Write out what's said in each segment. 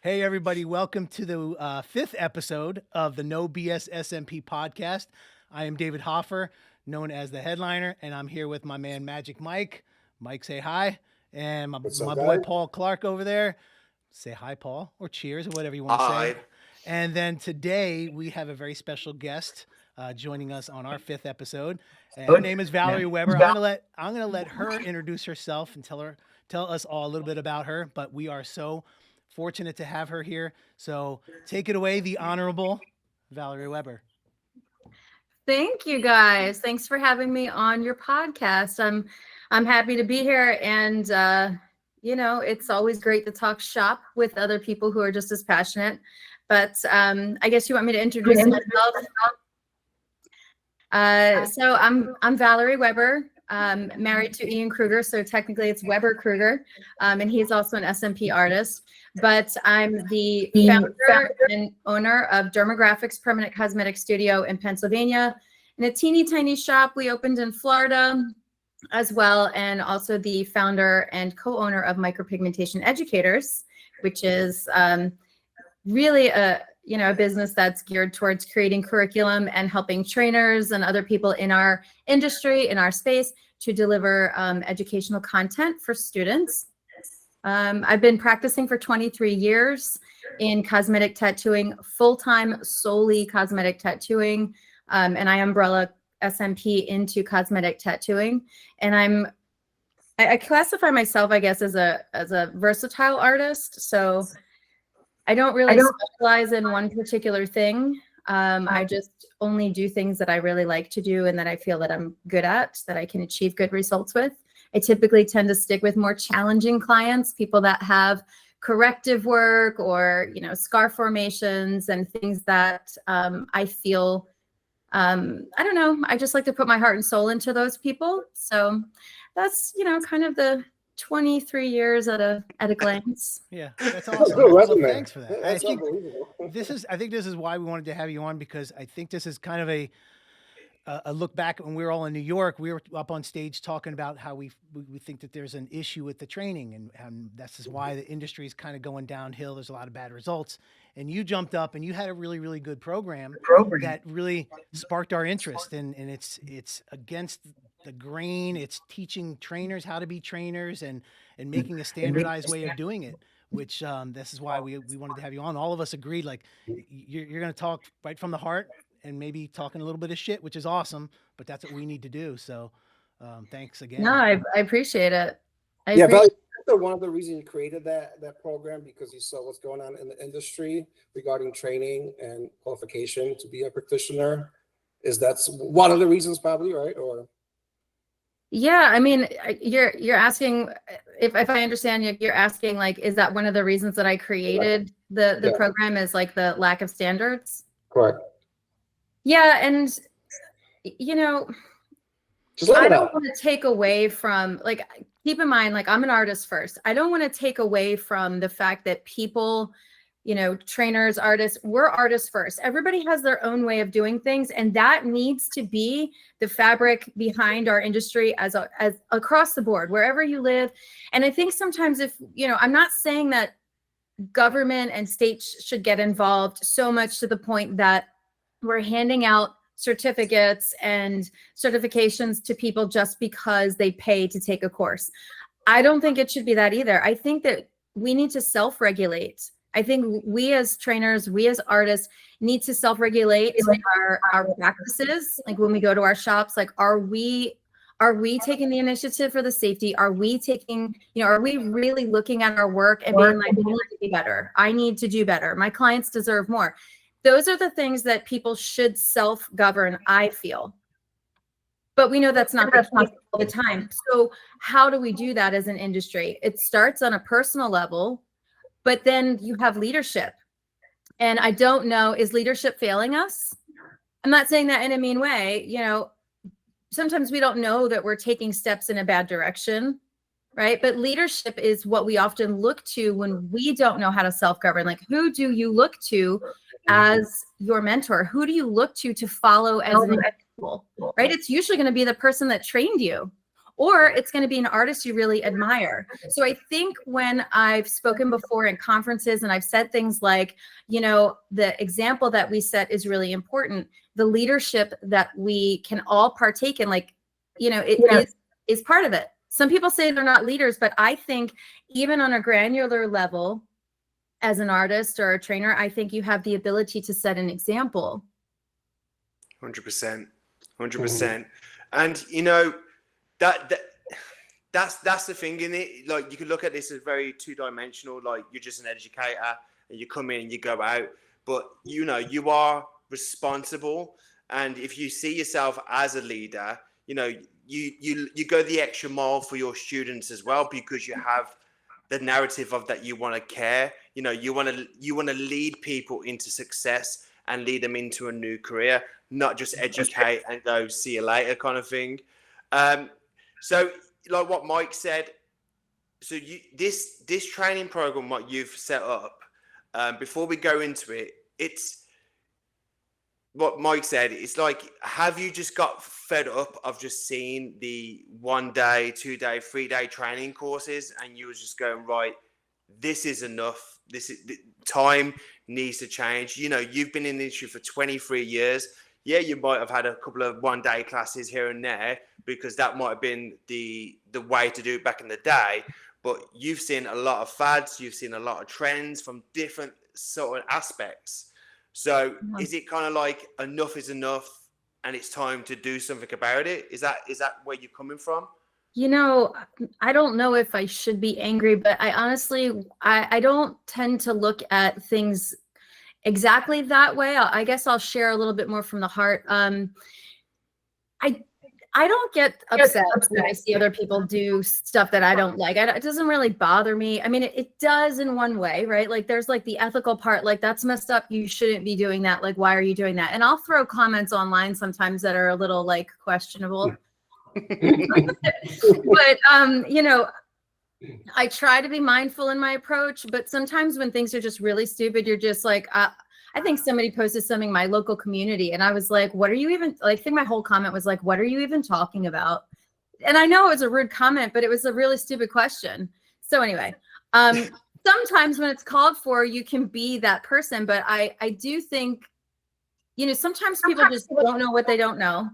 Hey, everybody. Welcome to the fifth episode of the No BS SMP podcast. I am David Hoffer, known as the headliner, and I'm here with my man, Magic Mike. Mike, say hi. And my boy, Paul Clark over there. Say hi, Paul, or cheers, or whatever you want to say. And then today we have a very special guest joining us on our fifth episode. And her name is Valerie Weber. I'm gonna let her introduce herself and tell us all a little bit about her. But we are so fortunate to have her here. So take it away, the Honorable Valerie Weber. Thank you, guys. Thanks for having me on your podcast. I'm happy to be here, and it's always great to talk shop with other people who are just as passionate. But I guess you want me to introduce myself. So I'm Valerie Weber. Married to Ian Krueger, so technically it's Weber-Krueger, and he's also an SMP artist. But I'm the founder and owner of Dermographics Permanent Cosmetic Studio in Pennsylvania, and a teeny tiny shop we opened in Florida as well, and also the founder and co-owner of Micropigmentation Educators, which is really a business that's geared towards creating curriculum and helping trainers and other people in our industry, in our space, to deliver educational content for students. I've been practicing for 23 years in cosmetic tattooing, full-time, solely cosmetic tattooing, and I umbrella SMP into cosmetic tattooing. And I classify myself, I guess, as a versatile artist. So I don't really specialize in one particular thing. I just only do things that I really like to do and that I feel that I'm good at, that I can achieve good results with. I typically tend to stick with more challenging clients, people that have corrective work or, scar formations and things that I feel, I don't know, I just like to put my heart and soul into those people. So that's, kind of the 23 years at a glance. Yeah, that's awesome. Well, thanks for that. I think this is why we wanted to have you on, because I think this is kind of a look back when we were all in New York. We were up on stage talking about how we think that there's an issue with the training, and that's just why the industry is kind of going downhill. There's a lot of bad results, and you jumped up and you had a really, really good program that really sparked our interest, and it's against the grain. It's teaching trainers how to be trainers and making a standardized way of doing it, which this is why we wanted to have you on. All of us agreed, like, you're going to talk right from the heart and maybe talking a little bit of shit, which is awesome, but that's what we need to do. So thanks again. No, I appreciate it. Valerie, one of the reasons you created that program, because you saw what's going on in the industry regarding training and qualification to be a practitioner. That's one of the reasons, probably, right? Or yeah, I mean, you're asking, if I understand you, you're asking, like, is that one of the reasons that I created the program, is like the lack of standards? Correct. Yeah, and just let I it don't out. want to take away from, like, keep in mind, like, I'm an artist first. I don't want to take away from the fact that people, trainers, artists, we're artists first. Everybody has their own way of doing things, and that needs to be the fabric behind our industry as across the board, wherever you live. And I think sometimes I'm not saying that government and states should get involved so much to the point that we're handing out certificates and certifications to people just because they pay to take a course. I don't think it should be that either. I think that we need to self-regulate. I think we as trainers, we as artists need to self-regulate our practices. Like, when we go to our shops, like, are we taking the initiative for the safety? Are we taking, are we really looking at our work and being like, we need to be better. I need to do better. My clients deserve more. Those are the things that people should self-govern, I feel. But we know that's not the case all the time. So how do we do that as an industry? It starts on a personal level, but then you have leadership. And I don't know, is leadership failing us? I'm not saying that in a mean way. Sometimes we don't know that we're taking steps in a bad direction, right? But leadership is what we often look to when we don't know how to self-govern. Like, who do you look to as your mentor? Who do you look to follow as an example, right? It's usually going to be the person that trained you, or it's going to be an artist you really admire. So I think when I've spoken before in conferences and I've said things like, you know, the example that we set is really important. The leadership that we can all partake in, like, you know, it is part of it. Some people say they're not leaders, but I think even on a granular level, as an artist or a trainer, I think you have the ability to set an example. 100%, 100%. And you know, that's the thing in it. Like, you can look at this as very two-dimensional. Like, you're just an educator and you come in and you go out, but you know, you are responsible. And if you see yourself as a leader, you know, you go the extra mile for your students as well, because you have the narrative of that you want to care. You know, you want to lead people into success and lead them into a new career, not just educate and go see you later kind of thing. So like what Mike said, so this training program what you've set up, before we go into it, it's what Mike said. It's like, have you just got fed up of just seeing the 1 day, 2 day, 3 day training courses, and you was just going, right, this is enough. Time needs to change. You know, you've been in the industry for 23 years. Yeah, you might have had a couple of 1 day classes here and there, because that might have been the way to do it back in the day. But you've seen a lot of fads. You've seen a lot of trends from different sort of aspects. So is it kind of like enough is enough and it's time to do something about it? Is that where you're coming from? You know, I don't know if I should be angry, but I honestly, I don't tend to look at things exactly that way. I guess I'll share a little bit more from the heart. I don't get upset when I see other people do stuff that I don't like. It doesn't really bother me. I mean, it does in one way, right? Like, there's like the ethical part, like, that's messed up. You shouldn't be doing that. Like, why are you doing that? And I'll throw comments online sometimes that are a little like questionable. But, you know, I try to be mindful in my approach, but sometimes when things are just really stupid, you're just like, I think somebody posted something in my local community and I was like, what are you even, like, I think my whole comment was like, what are you even talking about? And I know it was a rude comment, but it was a really stupid question. So anyway, sometimes when it's called for, you can be that person, but I do think, you know, sometimes people just don't know what they don't know.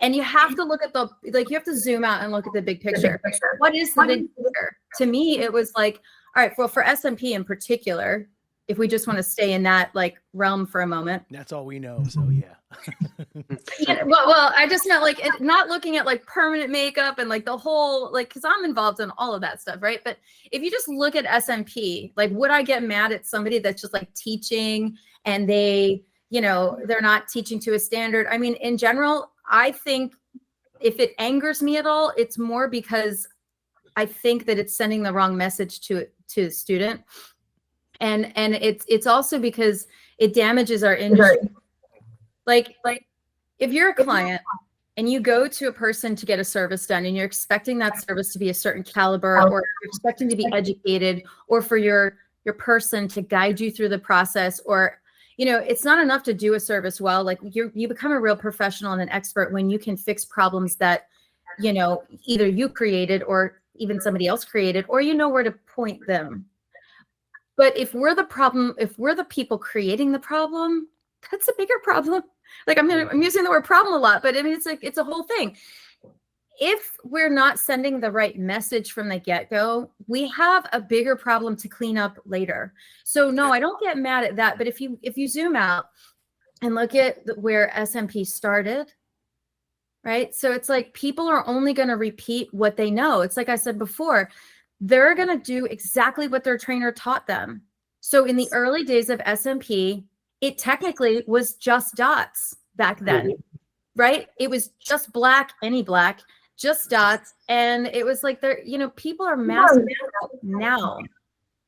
And you have to look at you have to zoom out and look at the big picture. What is the big picture? To me, it was like, all right, well, for SMP in particular, if we just want to stay in that like realm for a moment. That's all we know. So yeah. Well, I just meant like not looking at like permanent makeup and like the whole, like, cause I'm involved in all of that stuff. Right. But if you just look at SMP, like, would I get mad at somebody that's just like teaching and they, you know, they're not teaching to a standard? I mean, in general, I think if it angers me at all, it's more because I think that it's sending the wrong message to the student. And it's also because it damages our industry. Like if you're a client and you go to a person to get a service done and you're expecting that service to be a certain caliber, or you're expecting to be educated, or for your person to guide you through the process, or, you know, it's not enough to do a service well. Like, you become a real professional and an expert when you can fix problems that, you know, either you created or even somebody else created, or you know where to point them. But if we're the problem, if we're the people creating the problem, that's a bigger problem. Like, I'm using the word problem a lot, but I mean, it's like, it's a whole thing. If we're not sending the right message from the get-go, we have a bigger problem to clean up later. So no, I don't get mad at that. But if you zoom out and look at where SMP started, right? So it's like, people are only going to repeat what they know. It's like I said before, they're going to do exactly what their trainer taught them. So in the early days of SMP, it technically was just dots back then, right? It was just black, any black, just dots. And it was like, they're, you know, people are mastering now.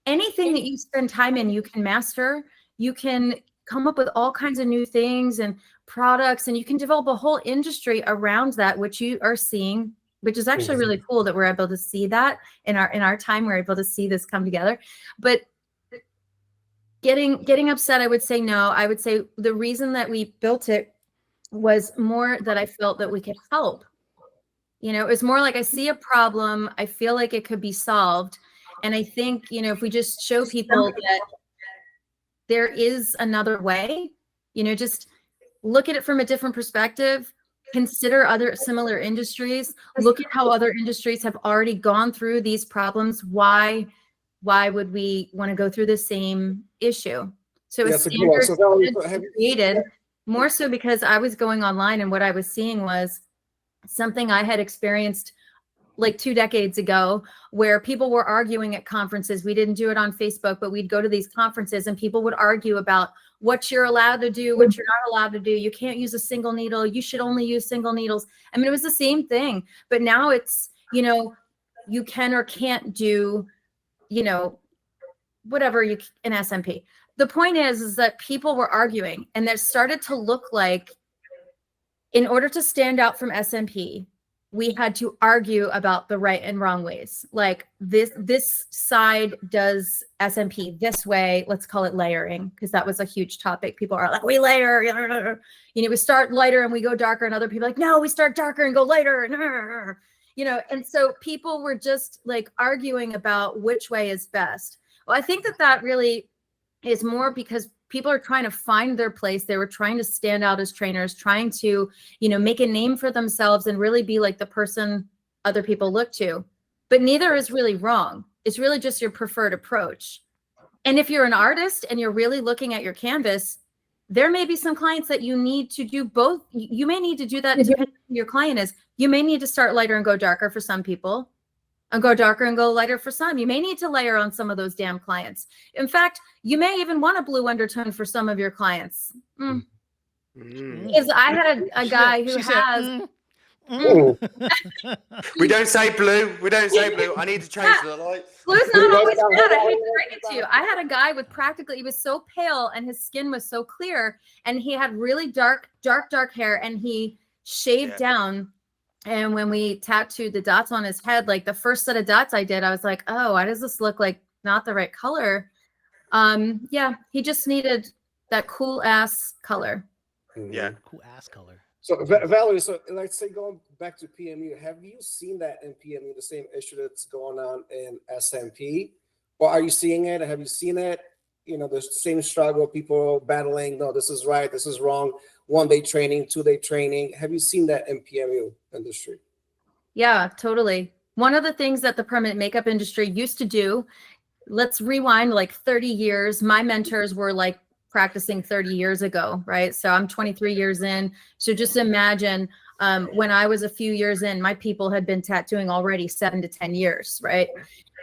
Anything that you spend time in, you can master. You can come up with all kinds of new things and products, and you can develop a whole industry around that, which you are seeing, which is actually really cool that we're able to see that in our time. We're able to see this come together. But getting upset, I would say no. I would say the reason that we built it was more that I felt that we could help You know, it's more like I see a problem, I feel like it could be solved. And I think, you know, if we just show people that there is another way, you know, just look at it from a different perspective, consider other similar industries, look at how other industries have already gone through these problems. Why would we want to go through the same issue? So a standard created more so because I was going online and what I was seeing was something I had experienced like 2 decades ago, where people were arguing at conferences. We didn't do it on Facebook, but we'd go to these conferences and people would argue about what you're allowed to do, what you're not allowed to do. You can't use a single needle. You should only use single needles. I mean, it was the same thing, but now it's, you know, you can or can't do, you know, whatever you in SMP. The point is that people were arguing, and that started to look like, in order to stand out from SMP, we had to argue about the right and wrong ways. Like this side does SMP this way. Let's call it layering, because that was a huge topic. People are like, we layer, you know, we start lighter and we go darker, and other people are like, no, we start darker and go lighter, you know. And so people were just like arguing about which way is best. Well, I think that really is more because people are trying to find their place. They were trying to stand out as trainers, trying to, you know, make a name for themselves and really be like the person other people look to. But neither is really wrong. It's really just your preferred approach. And if you're an artist and you're really looking at your canvas, there may be some clients that you need to do both. You may need to do that depending on who your client is. You may need to start lighter and go darker for some people, and go darker and go lighter for some. You may need to layer on some of those damn clients. In fact, you may even want a blue undertone for some of your clients. Because I had a guy who has... We don't say blue. We don't say blue. I need to change the light. Blue's not always bad. I hate to break it to you. I had a guy with practically, he was so pale and his skin was so clear, and he had really dark hair, and he shaved down. And when we tattooed the dots on his head, like the first set of dots I did, I was like, oh, why does this look like not the right color? Yeah, he just needed that cool ass color. Yeah. Cool ass color. So Valerie, so let's say going back to PMU, have you seen that in PMU, the same issue that's going on in SMP? Or are you seeing it? Have you seen it? You know, the same struggle, people battling, no, this is right, this is wrong. 1-day training, 2-day training. Have you seen that in PMU industry? Yeah, totally. One of the things that the permanent makeup industry used to do, let's rewind like 30 years. My mentors were like practicing 30 years ago, right? So I'm 23 years in. So just imagine when I was a few years in, my people had been tattooing already 7 to 10 years, right?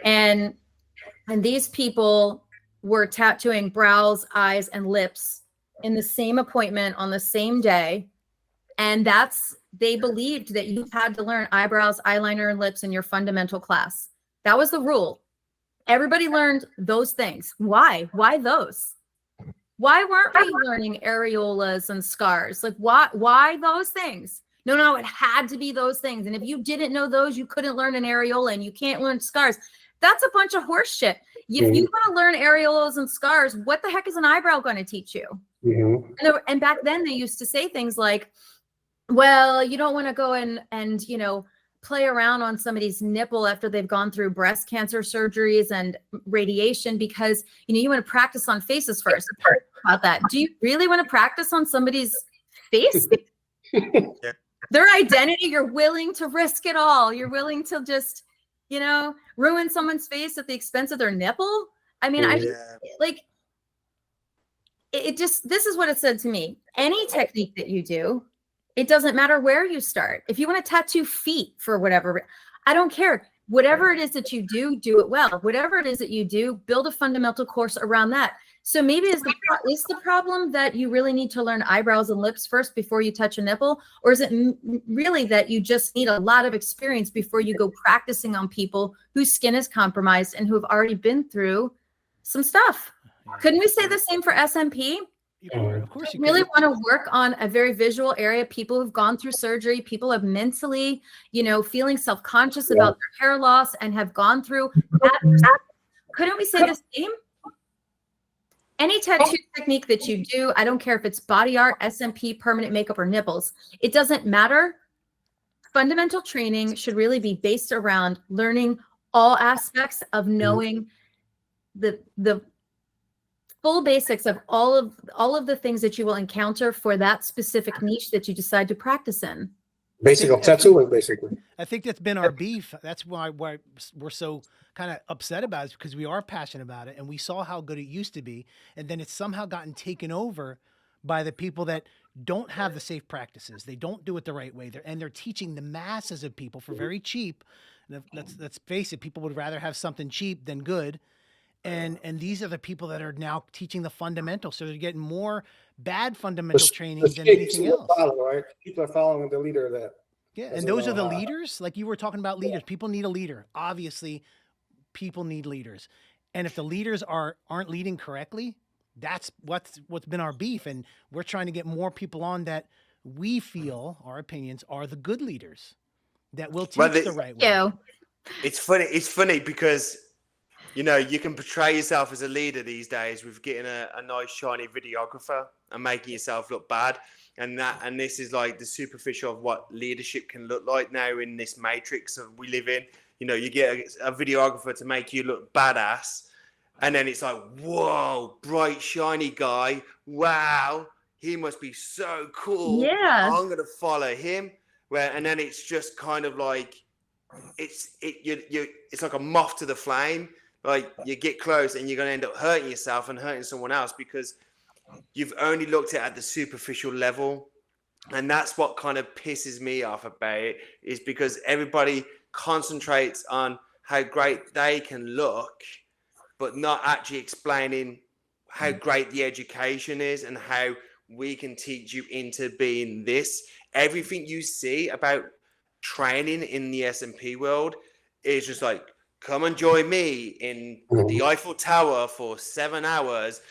And these people were tattooing brows, eyes, and lips in the same appointment on the same day. And they believed that you had to learn eyebrows, eyeliner, and lips in your fundamental class. That was the rule. Everybody learned those things. Why? Why those? Why weren't we learning areolas and scars? Like, why those things? No, it had to be those things. And if you didn't know those, you couldn't learn an areola, and you can't learn scars. That's a bunch of horse shit. If you want to learn areolas and scars, what the heck is an eyebrow going to teach you? And back then they used to say things like, well, you don't want to go and you know, play around on somebody's nipple after they've gone through breast cancer surgeries and radiation, because, you know, you want to practice on faces first. About that. Do you really want to practice on somebody's face? Their identity, you're willing to risk it all. You're willing to just, you know, ruin someone's face at the expense of their nipple. I mean, this is what it said to me. Any technique that you do, it doesn't matter where you start. If you want to tattoo feet for whatever, I don't care. Whatever it is that you do it well. Whatever it is that you do, build a fundamental course around that. So maybe is the problem that you really need to learn eyebrows and lips first before you touch a nipple? Or is it really that you just need a lot of experience before you go practicing on people whose skin is compromised and who have already been through some stuff? Couldn't we say the same for SMP? Of course you really want to work on a very visual area. People who've gone through surgery, people have mentally, you know, feeling self-conscious about their hair loss and have gone through that. Couldn't we say the same? Any tattoo technique that you do, I don't care if it's body art, SMP, permanent makeup, or nipples, it doesn't matter. fundamental training should really be based around learning all aspects of knowing the full basics of all of the things that you will encounter for that specific niche that you decide to practice in. Basic tattooing, basically. I think that's been our beef. That's why we're so kind of upset about it, because we are passionate about it and we saw how good it used to be. And then it's somehow gotten taken over by the people that don't have the safe practices. They don't do it the right way. They're teaching the masses of people for very cheap. And let's face it, people would rather have something cheap than good. And these are the people that are now teaching the fundamentals. So they're getting more bad fundamental training than anything else. Right? People are following the leader of that. Yeah, and those are the leaders. Like you were talking about leaders. People need a leader. Obviously, people need leaders. And if the leaders aren't leading correctly, that's what's been our beef. And we're trying to get more people on that we feel, our opinions, are the good leaders that will teach the right way. It's funny because, you know, you can portray yourself as a leader these days with getting a nice shiny videographer and making yourself look bad. And this is like the superficial of what leadership can look like now in this matrix that we live in. You know, you get a videographer to make you look badass. And then it's like, whoa, bright, shiny guy. Wow, he must be so cool. Yeah. I'm going to follow him. And then it's just kind of like, it's like a moth to the flame. Like you get close and you're going to end up hurting yourself and hurting someone else because you've only looked at the superficial level. And that's what kind of pisses me off about it, is because everybody concentrates on how great they can look, but not actually explaining how great the education is and how we can teach you into being this. Everything you see about training in the SMP world is just like, come and join me in the Eiffel Tower for 7 hours.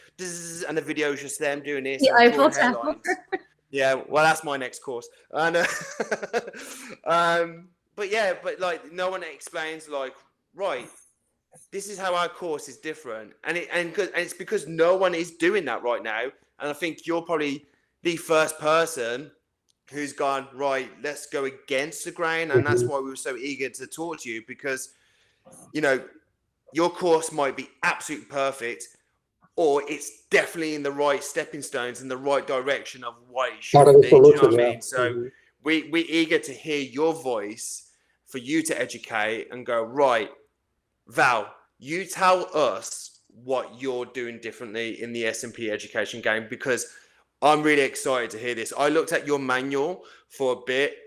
And the video is just them doing this. The Eiffel Tower. Yeah, well, that's my next course. And, but like no one explains like, right, this is how our course is different. And it's because no one is doing that right now. And I think you're probably the first person who's gone, right, let's go against the grain. And that's why we were so eager to talk to you, because you know, your course might be absolutely perfect, or it's definitely in the right stepping stones in the right direction of what it should be. Do you know what I mean? So we're eager to hear your voice, for you to educate and go, right, Val, you tell us what you're doing differently in the SMP education game, because I'm really excited to hear this. I looked at your manual for a bit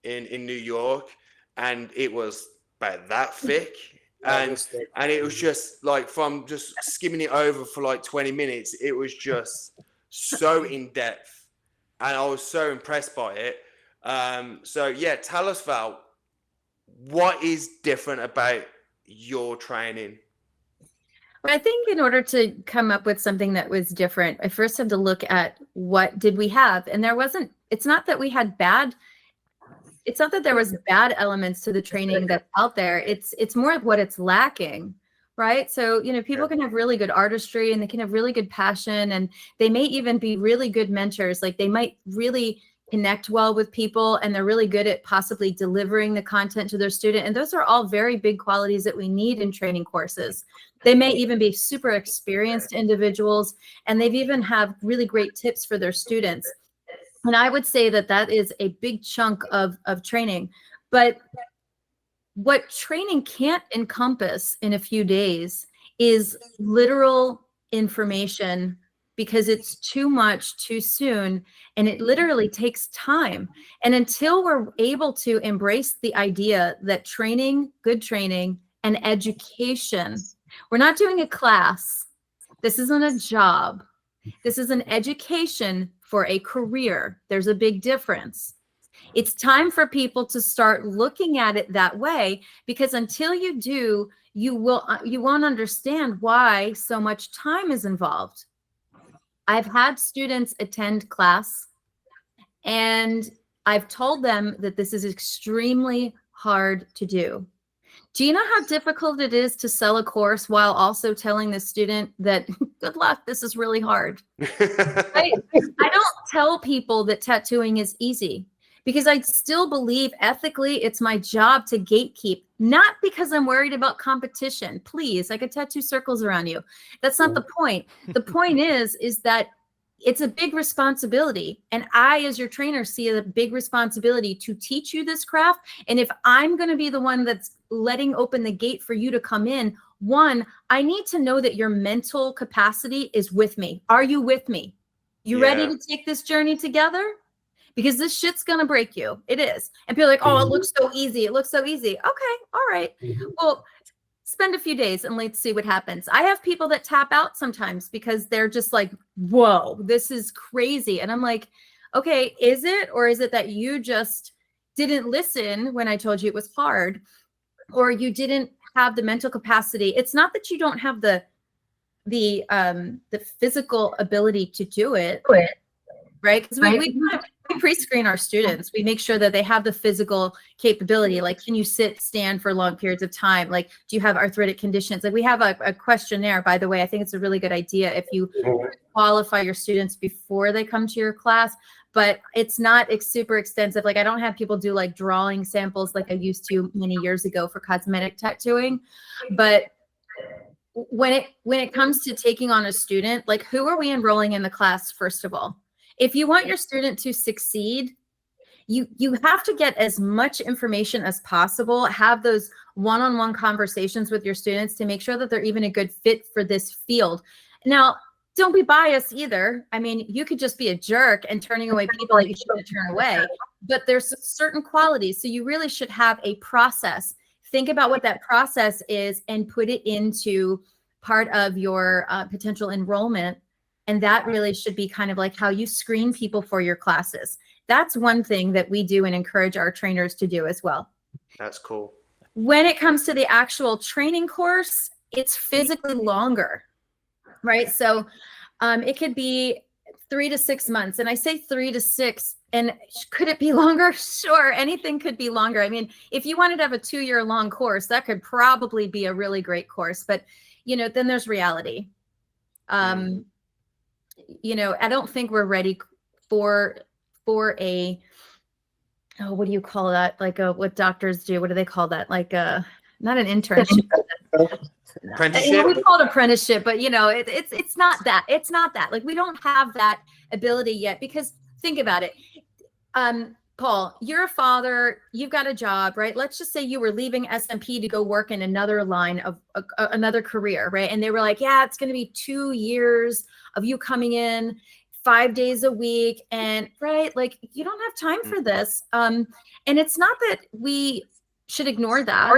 in New York, and it was about that thick, and it was just like, from just skimming it over for like 20 minutes, it was just so in depth, and I was so impressed by it. So yeah, tell us, Val, what is different about your training? Well, I think in order to come up with something that was different, I first had to look at what did we have, and it's not that we had bad. It's not that there was bad elements to the training that's out there. It's more of what it's lacking, right? So, you know, people can have really good artistry and they can have really good passion, and they may even be really good mentors. Like they might really connect well with people, and they're really good at possibly delivering the content to their student. And those are all very big qualities that we need in training courses. They may even be super experienced individuals, and they've even have really great tips for their students. And I would say that that is a big chunk of training. But what training can't encompass in a few days is literal information, because it's too much too soon, and it literally takes time. And until we're able to embrace the idea that training, good training, and education, we're not doing a class. This isn't a job. This is an education for a career. There's a big difference. It's time for people to start looking at it that way, because until you do, you won't understand why so much time is involved. I've had students attend class, and I've told them that this is extremely hard to do. Do you know how difficult it is to sell a course while also telling the student that, good luck, this is really hard? I don't tell people that tattooing is easy, because I still believe ethically it's my job to gatekeep, not because I'm worried about competition. Please, I could tattoo circles around you. That's not the point. The point is that it's a big responsibility. And I, as your trainer, see a big responsibility to teach you this craft. And if I'm going to be the one that's letting open the gate for you to come in, one, I need to know that your mental capacity is with me. Are you with me? You ready to take this journey together? Because this shit's going to break you. It is. And people are like, oh, it looks so easy. It looks so easy. Okay. All right. Well, spend a few days and let's see what happens. I have people that tap out sometimes because they're just like, whoa, this is crazy. And I'm like, okay, is it? Or is it that you just didn't listen when I told you it was hard, or you didn't have the mental capacity? It's not that you don't have the physical ability to do it, right? Because we pre-screen our students. We make sure that they have the physical capability. Like, can you sit, stand for long periods of time? Like, do you have arthritic conditions? Like, we have a questionnaire, by the way. I think it's a really good idea if you qualify your students before they come to your class, but it's not super extensive. Like, I don't have people do like drawing samples like I used to many years ago for cosmetic tattooing. But when it comes to taking on a student, like, who are we enrolling in the class, first of all? If you want your student to succeed, you have to get as much information as possible, have those one-on-one conversations with your students to make sure that they're even a good fit for this field. Now, don't be biased either. I mean, you could just be a jerk and turning away people that you shouldn't turn away, but there's certain qualities. So you really should have a process. Think about what that process is and put it into part of your potential enrollment. And that really should be kind of like how you screen people for your classes. That's one thing that we do and encourage our trainers to do as well. That's cool. When it comes to the actual training course, it's physically longer, right? So it could be 3 to 6 months. And I say 3 to 6, and could it be longer? Sure, anything could be longer. I mean, if you wanted to have a 2-year long course, that could probably be a really great course. But, you know, then there's reality. You know, I don't think we're ready for a, oh, what do you call that? Like what doctors do? What do they call that? Like not an internship. Apprenticeship. We call it apprenticeship, but you know, it's not that. It's not that. Like, we don't have that ability yet, because think about it. Paul, you're a father, you've got a job, right? Let's just say you were leaving SMP to go work in another line of another career, right? And they were like, yeah, it's going to be 2 years of you coming in 5 days a week. And right, like, you don't have time for this. And it's not that we should ignore that.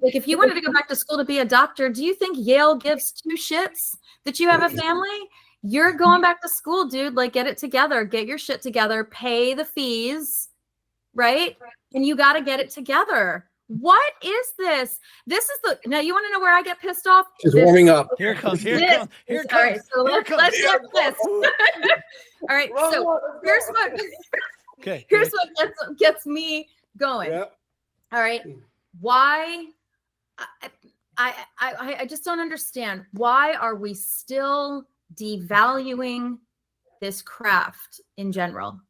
Like, if you wanted to go back to school to be a doctor, do you think Yale gives 2 shits that you have a family? You're going back to school, dude. Like, get it together, get your shit together, pay the fees, right? And you got to get it together. What is this? This is the, now you want to know where I get pissed off? She's warming up. Here it comes. All right, so let's get this. All right, so here's what gets me going. Yeah. All right, why? I just don't understand. Why are we still devaluing this craft in general?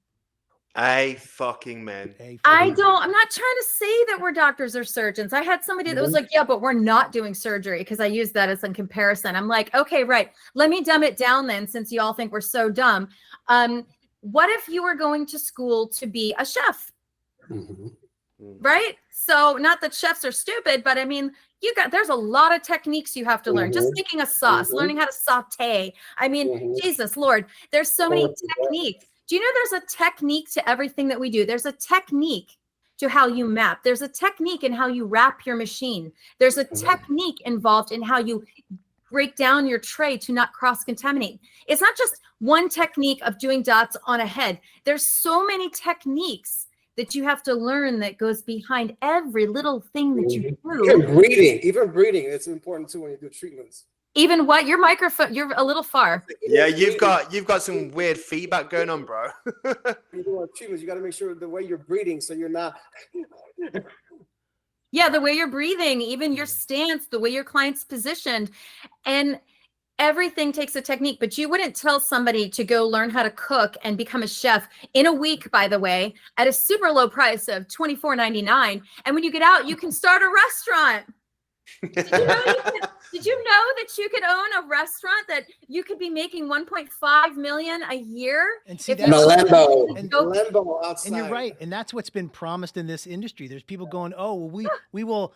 I'm not I'm not trying to say that we're doctors or surgeons. I had somebody that was like, yeah, but we're not doing surgery, because I use that as a comparison. I'm like, okay, right. Let me dumb it down then, since you all think we're so dumb. What if you were going to school to be a chef? Right? So not that chefs are stupid, but I mean, there's a lot of techniques you have to learn. Just making a sauce, learning how to saute. I mean, Jesus Lord, there's so many techniques. Do you know there's a technique to everything that we do? There's a technique to how you map. There's a technique in how you wrap your machine. There's a technique involved in how you break down your tray to not cross-contaminate. It's not just one technique of doing dots on a head. There's so many techniques that you have to learn that goes behind every little thing that you do. Even breathing, it's important too when you do treatments. Even what? Your microphone, you're a little far. Yeah, you've got some weird feedback going on, bro. You do treatments, you got to make sure the way you're breathing, so you're not. Yeah, the way you're breathing, even your stance, the way your client's positioned, and everything takes a technique, but you wouldn't tell somebody to go learn how to cook and become a chef in a week, by the way, at a super low price of $24.99. And when you get out, you can start a restaurant. Did you know that you could own a restaurant that you could be making 1.5 million a year? And see, And a Lambo, outside. And you're right. And that's what's been promised in this industry. There's people going, oh, well, we will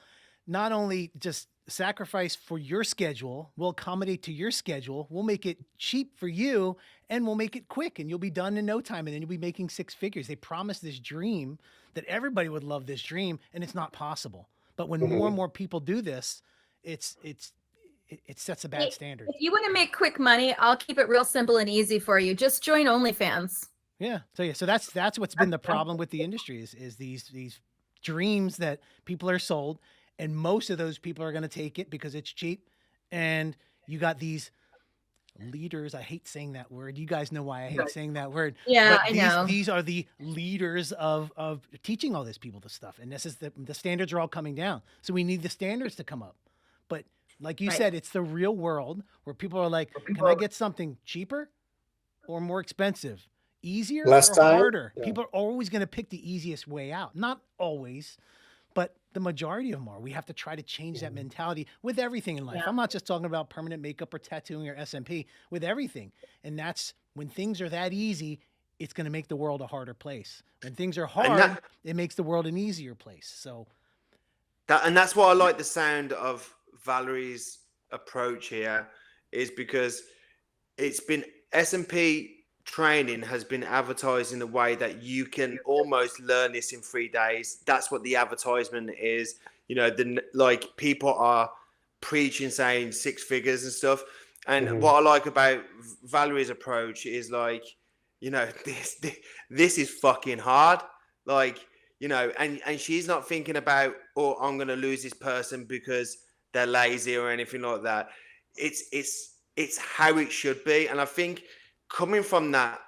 not only just sacrifice for your schedule, we'll accommodate to your schedule, we'll make it cheap for you, and we'll make it quick, and you'll be done in no time, and then you'll be making six figures. They promise this dream that everybody would love this dream, and it's not possible. But when more and more people do this, it sets a bad standard. If you want to make quick money, I'll keep it real simple and easy for you. Just join OnlyFans. Yeah. So that's what's been the problem with the industry is these dreams that people are sold, and most of those people are going to take it because it's cheap. And you got these leaders. I hate saying that word. You guys know why I hate saying that word. Yeah, but I know. These are the leaders of teaching all this people this stuff. And this is the standards are all coming down. So we need the standards to come up. But like you said, it's the real world where people are like, can I get something cheaper or more expensive? Easier Less or time? harder? Yeah. People are always going to pick the easiest way out. Not always, but the majority of them are. We have to try to change that mentality with everything in life. I'm not just talking about permanent makeup or tattooing or SMP, with everything. And that's when things are that easy, it's going to make the world a harder place. When things are hard, it makes the world an easier place. So that's why I like the sound of Valerie's approach here, is because it's been SMP training has been advertised in a way that you can almost learn this in 3 days. That's what the advertisement is. You know, like people are preaching, saying six figures and stuff. And what I like about Valerie's approach is like, you know, this is fucking hard. Like, you know, and she's not thinking about, oh, I'm going to lose this person because they're lazy or anything like that. It's how it should be. And I think coming from that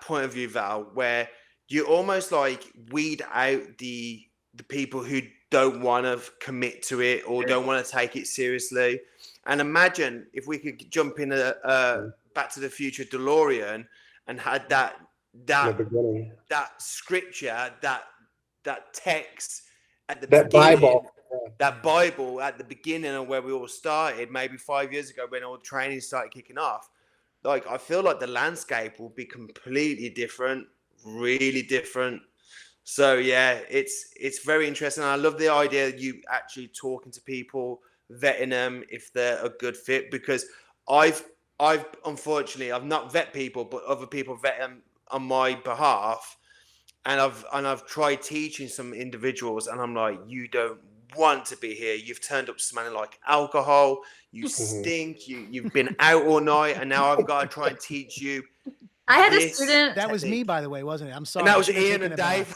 point of view, Val, where you almost like weed out the people who don't want to commit to it or don't want to take it seriously. And imagine if we could jump in a Back to the Future DeLorean and had that scripture, that text at the beginning, that Bible at the beginning of where we all started, maybe 5 years ago when all the training started kicking off. Like, I feel like the landscape will be completely different, really different. So yeah, it's very interesting. I love the idea of you actually talking to people, vetting them if they're a good fit, because I've unfortunately I've not vet people, but other people vet them on my behalf, and I've tried teaching some individuals, and I'm like, you don't want to be here. You've turned up smelling like alcohol. You stink. You've been out all night, and now I've got to try and teach you. I had a student. That was me, by the way, wasn't it? I'm sorry. And that was Ian and Dave.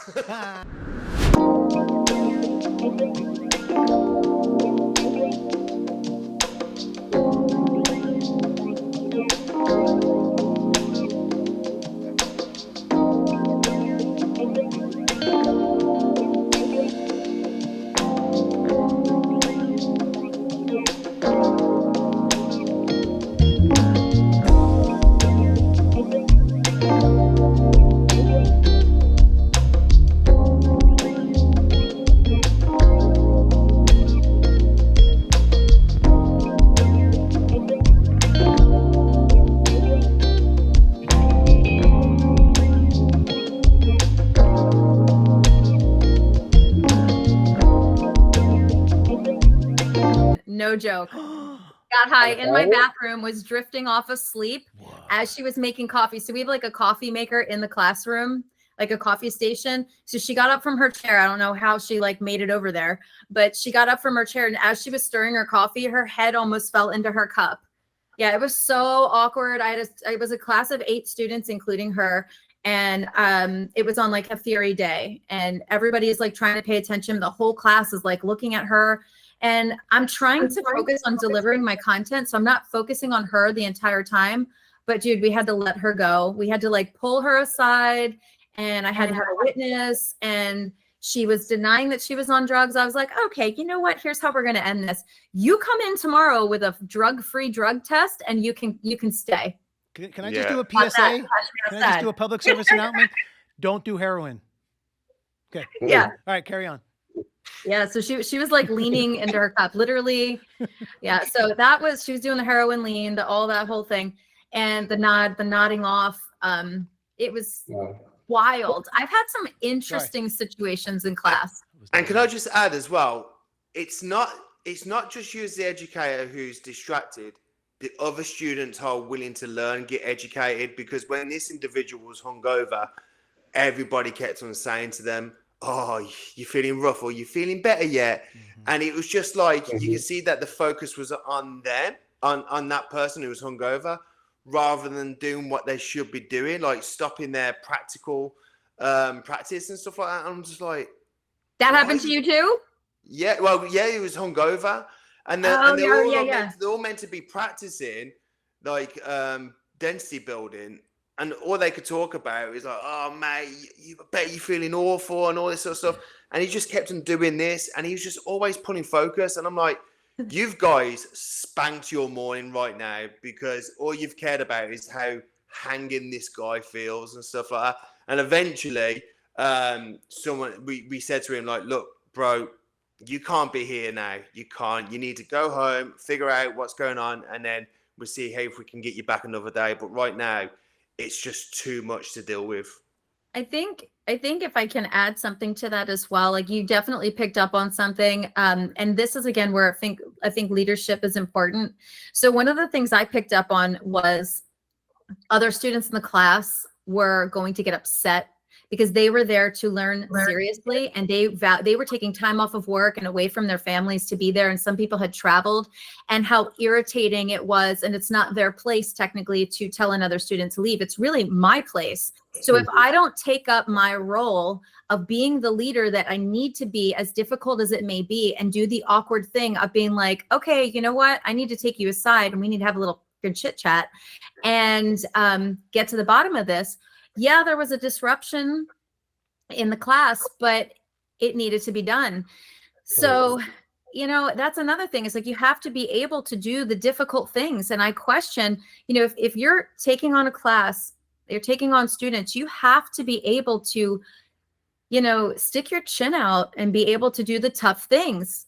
No joke. Got high in my bathroom, was drifting off asleep as she was making coffee. So we have like a coffee maker in the classroom, like a coffee station. So she got up from her chair. I don't know how she like made it over there, but she got up from her chair, and as she was stirring her coffee, her head almost fell into her cup. Yeah, it was so awkward. It was a class of 8 students, including her. And it was on like a theory day, and everybody is like trying to pay attention. The whole class is like looking at her. And I'm trying to focus on delivering my content. So I'm not focusing on her the entire time. But dude, we had to let her go. We had to like pull her aside, and I had to have a witness. And She was denying that she was on drugs. I was like, okay, you know what? Here's how we're going to end this. You come in tomorrow with a drug-free drug test and you can stay. Can I just do a PSA? Can I just do a public service announcement? Don't do heroin. Okay. Yeah. All right, carry on. Yeah. So she was like leaning into her cup, literally. Yeah. So she was doing the heroin lean, all that whole thing. And the nodding off. It was wild. I've had some interesting situations in class. And can I just add as well, it's not just you as the educator who's distracted. The other students are willing to learn, get educated, because when this individual was hungover, everybody kept on saying to them, oh, you're feeling rough, or you're feeling better yet? Mm-hmm. And it was just like, you can see that the focus was on them, on that person who was hungover, rather than doing what they should be doing, like stopping their practical practice and stuff like that. I'm just like, that happened to you too? Yeah, well, yeah, he was hungover, and they're all meant to be practicing like density building, and all they could talk about is like, oh mate, you bet you're feeling awful and all this sort of stuff. And he just kept on doing this, and he was just always pulling focus. And I'm like, you guys spanked your morning right now, because all you've cared about is how hanging this guy feels and stuff like that. And eventually, we said to him, like, look, bro, you can't be here now. You can't. You need to go home, figure out what's going on, and then we'll see if we can get you back another day. But right now, it's just too much to deal with. I think if I can add something to that as well, like you definitely picked up on something. And this is again where I think leadership is important. So one of the things I picked up on was other students in the class were going to get upset because they were there to learn seriously, and they were taking time off of work and away from their families to be there. And some people had traveled, and how irritating it was. And it's not their place technically to tell another student to leave. It's really my place. So if I don't take up my role of being the leader that I need to be, as difficult as it may be, and do the awkward thing of being like, okay, you know what? I need to take you aside and we need to have a little good chit chat and get to the bottom of this. Yeah, there was a disruption in the class, but it needed to be done. So, you know, that's another thing. It's like you have to be able to do the difficult things. And I question, you know, if you're taking on a class, you're taking on students, you have to be able to, you know, stick your chin out and be able to do the tough things.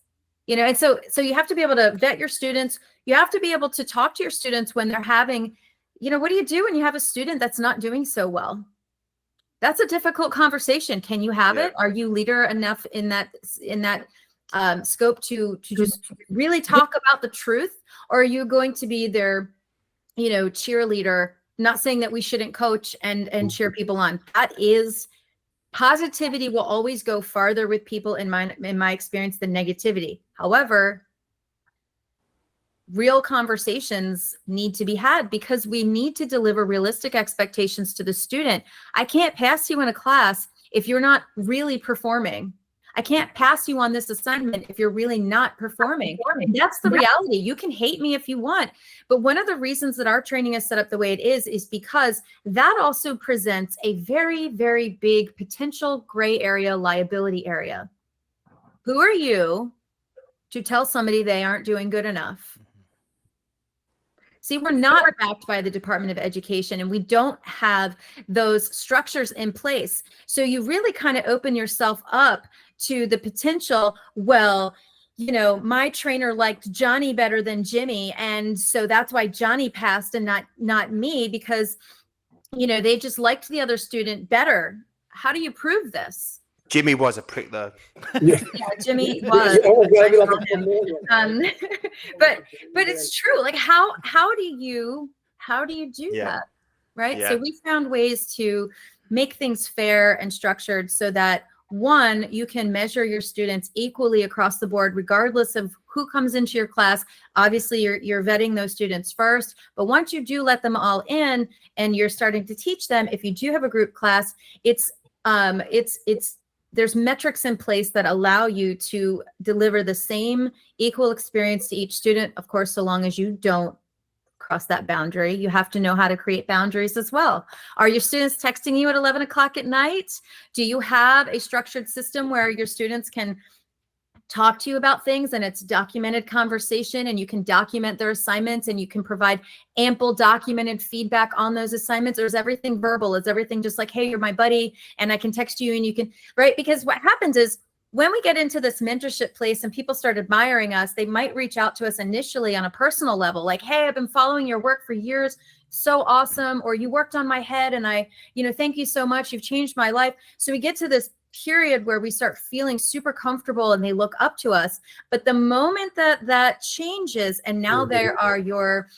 You know, and so you have to be able to vet your students. You have to be able to talk to your students when they're having, you know, what do you do when you have a student that's not doing so well? That's a difficult conversation. Can you have it? Are you leader enough in that scope to just really talk about the truth? Or are you going to be their, you know, cheerleader? Not saying that we shouldn't coach and cheer people on. That is, positivity will always go farther with people in my experience than negativity. However, real conversations need to be had because we need to deliver realistic expectations to the student. I can't pass you in a class if you're not really performing. I can't pass you on this assignment if you're really not performing. And that's the reality. You can hate me if you want, but one of the reasons that our training is set up the way it is because that also presents a very, very big potential gray area liability area. Who are you to tell somebody they aren't doing good enough? See, we're not backed by the Department of Education, and we don't have those structures in place. So you really kind of open yourself up to the potential, well, you know, my trainer liked Johnny better than Jimmy, and so that's why Johnny passed and not me, because, you know, they just liked the other student better. How do you prove this? Jimmy was a prick, though. Yeah, Jimmy was. But it's true. Like, how do you do that, right? Yeah. So we found ways to make things fair and structured so that, one, you can measure your students equally across the board, regardless of who comes into your class. Obviously, you're vetting those students first, but once you do let them all in and you're starting to teach them, if you do have a group class, there's metrics in place that allow you to deliver the same equal experience to each student, of course, so long as you don't cross that boundary. You have to know how to create boundaries as well. Are your students texting you at 11 o'clock at night? Do you have a structured system where your students can talk to you about things and it's documented conversation and you can document their assignments and you can provide ample documented feedback on those assignments? Or is everything verbal? Is everything just like, hey, you're my buddy and I can text you and you can, right? Because what happens is when we get into this mentorship place and people start admiring us, they might reach out to us initially on a personal level, like, hey, I've been following your work for years. So awesome. Or you worked on my head and I, thank you so much. You've changed my life. So we get to this period where we start feeling super comfortable and they look up to us. But the moment that changes and now they are your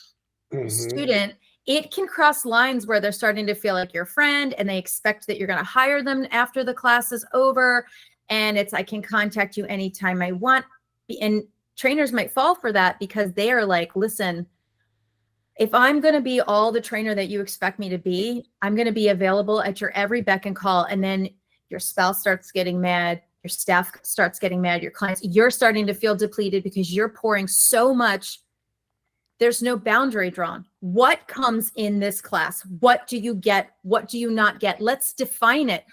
student, it can cross lines where they're starting to feel like your friend and they expect that you're going to hire them after the class is over. And it's, I can contact you anytime I want. And trainers might fall for that because they are like, listen, if I'm going to be all the trainer that you expect me to be, I'm going to be available at your every beck and call. And then your spouse starts getting mad, your staff starts getting mad, your clients, you're starting to feel depleted because you're pouring so much. There's no boundary drawn. What comes in this class? What do you get? What do you not get? Let's define it.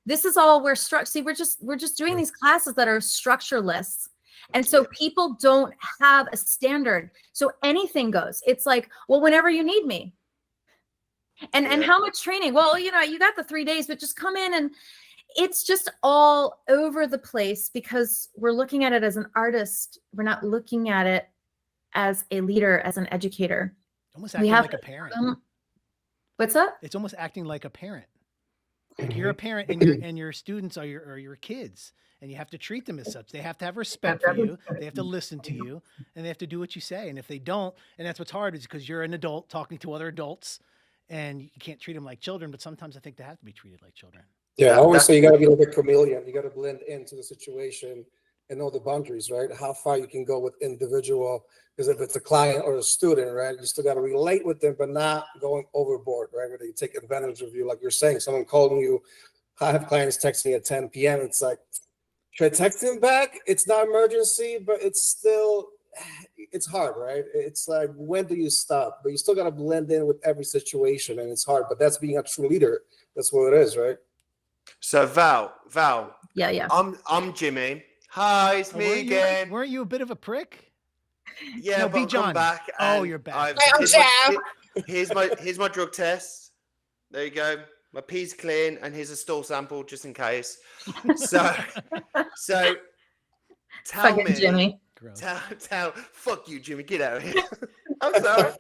This is all we're see, we're just doing these classes that are structureless. And so people don't have a standard. So anything goes. It's like, well, whenever you need me. And how much training? Well, you got the 3 days, but just come in. And it's just all over the place because we're looking at it as an artist. We're not looking at it as a leader, as an educator. Almost acting like a parent. What's that? It's almost acting like a parent. Like you're a parent and your students are your kids, and you have to treat them as such. They have to have respect for you. They have to listen to you, and they have to do what you say. And if they don't, and that's what's hard, is because you're an adult talking to other adults, and you can't treat them like children. But sometimes I think they have to be treated like children. Yeah, I always say you got to be like a chameleon. You got to blend into the situation and know the boundaries, right? How far you can go with individual. Because if it's a client or a student, right, you still got to relate with them, but not going overboard, right? Where they take advantage of you, like you're saying. Someone calling you. I have clients texting at 10 p.m. It's like, should I text him back? It's not emergency, but it's hard, right? It's like, when do you stop? But you still got to blend in with every situation, and it's hard. But that's being a true leader. That's what it is, right? So Val. Yeah. I'm Jimmy. Hi, it's me again. Weren't you a bit of a prick? Yeah, no, but I'm John. Back. Oh, you're back. Here's my drug test. There you go. My pee's clean, and here's a stool sample just in case. So tell me, Jimmy. Fuck you, Jimmy. Get out of here. I'm sorry.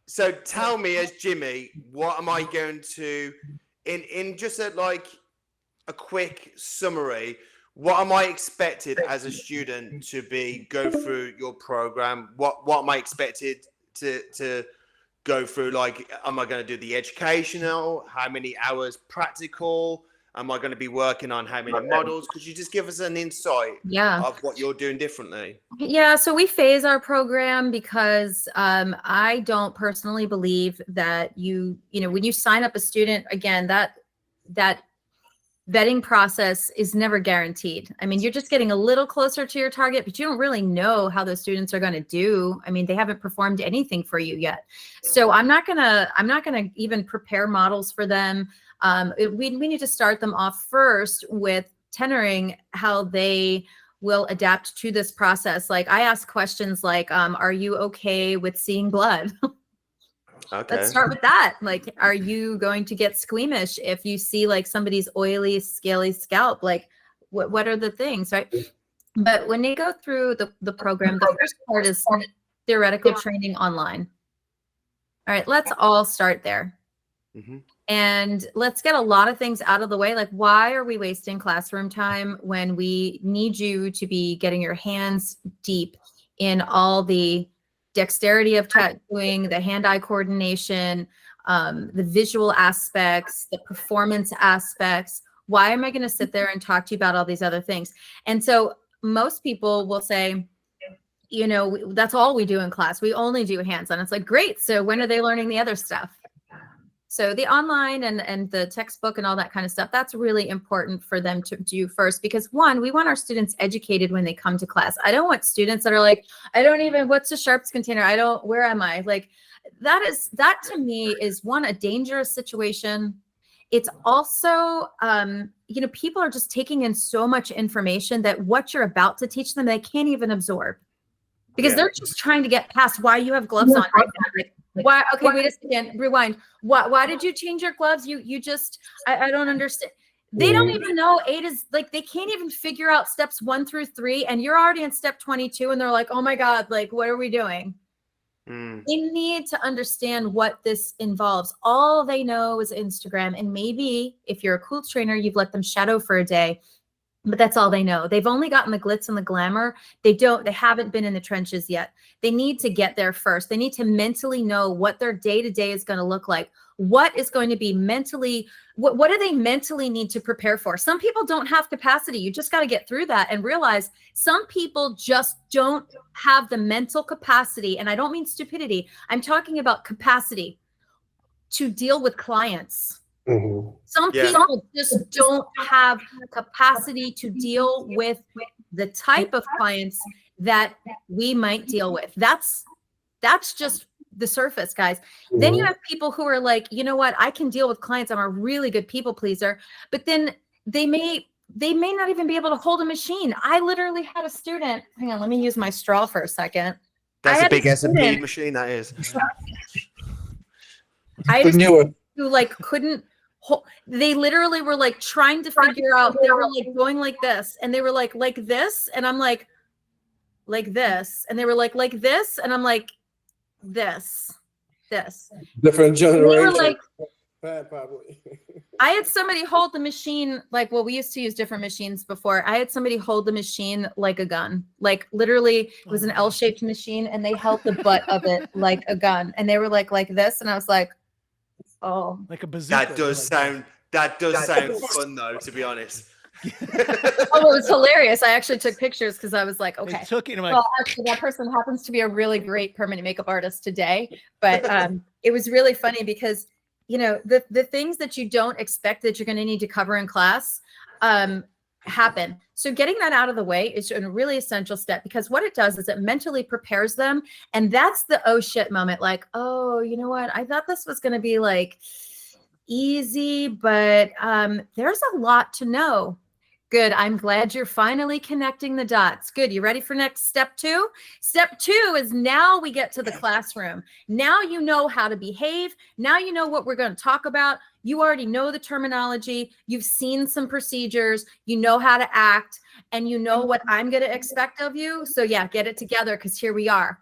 So tell me, as Jimmy, what am I going to, in just a quick summary, what am I expected as a student to go through your program? What am I expected to go through? Like, am I going to do the educational? How many hours practical? Am I going to be working on how many models? Could you just give us an insight of what you're doing differently? Yeah, so we phase our program because I don't personally believe that when you sign up a student, again, that vetting process is never guaranteed. I mean, you're just getting a little closer to your target, but you don't really know how those students are going to do. I mean, they haven't performed anything for you yet. So I'm not gonna even prepare models for them. We need to start them off first with tenoring how they will adapt to this process. Like, I ask questions like, are you okay with seeing blood? Okay. Let's start with that. Like, are you going to get squeamish if you see like somebody's oily, scaly scalp? Like, what are the things, right? But when they go through the program, the first part is theoretical training online. All right, let's all start there. Mm-hmm. And let's get a lot of things out of the way. Like, why are we wasting classroom time when we need you to be getting your hands deep in all the dexterity of tattooing, the hand-eye coordination, the visual aspects, the performance aspects? Why am I going to sit there and talk to you about all these other things? And so most people will say, that's all we do in class. We only do hands-on. It's like, great. So when are they learning the other stuff? So the online and the textbook and all that kind of stuff, that's really important for them to do first, because one, we want our students educated when they come to class. I don't want students that are like, I don't even, what's the sharps container? Where am I? Like that to me is one, a dangerous situation. It's also, people are just taking in so much information that what you're about to teach them, they can't even absorb, because they're just trying to get past why you have gloves on right now. Like, why? Okay, wait a second. Rewind. Why did you change your gloves? You just, I don't understand. They don't even know 8 is like, they can't even figure out steps 1 through 3, and you're already in step 22, and they're like, oh my God, like, what are we doing? They need to understand what this involves. All they know is Instagram, and maybe if you're a cool trainer, you've let them shadow for a day. But that's all they know. They've only gotten the glitz and the glamour. They haven't been in the trenches yet. They need to get there first. They need to mentally know what their day-to-day is going to look like. What is going to be mentally, what do they mentally need to prepare for? Some people don't have capacity. You just got to get through that and realize some people just don't have the mental capacity. And I don't mean stupidity. I'm talking about capacity to deal with clients. Some people just don't have capacity to deal with the type of clients that we might deal with. That's just the surface, guys. Then you have people who are like, you know what, I can deal with clients. I'm a really good people pleaser, but then they may not even be able to hold a machine. I literally had a student. Hang on, let me use my straw for a second. That's a big SMP machine. That is. I had a student who like couldn't. They literally were like trying to figure out, they were like going like this, and they were like this, and I'm like this, and they were like this, and I'm like this different generation. They were like, probably. I had somebody hold the machine like, well, we used to use different machines before. I had somebody hold the machine like a gun, like literally it was an L-shaped machine, and they held the butt of it like a gun, and they were like this, and I was like, oh, like a bazooka. That does sound fun though, to be honest. Oh, it was hilarious. I actually took pictures because I was like, okay. Well, actually, that person happens to be a really great permanent makeup artist today. But it was really funny because, the things that you don't expect that you're going to need to cover in class happen. So getting that out of the way is a really essential step, because what it does is it mentally prepares them. And that's the oh shit moment. Like, oh, you know what? I thought this was going to be like easy, but there's a lot to know. Good. I'm glad you're finally connecting the dots. Good. You ready for next step 2? Step 2 is now we get to the classroom. Now you know how to behave. Now you know what we're going to talk about. You already know the terminology. You've seen some procedures. You know how to act, and you know what I'm going to expect of you. So yeah, get it together, because here we are.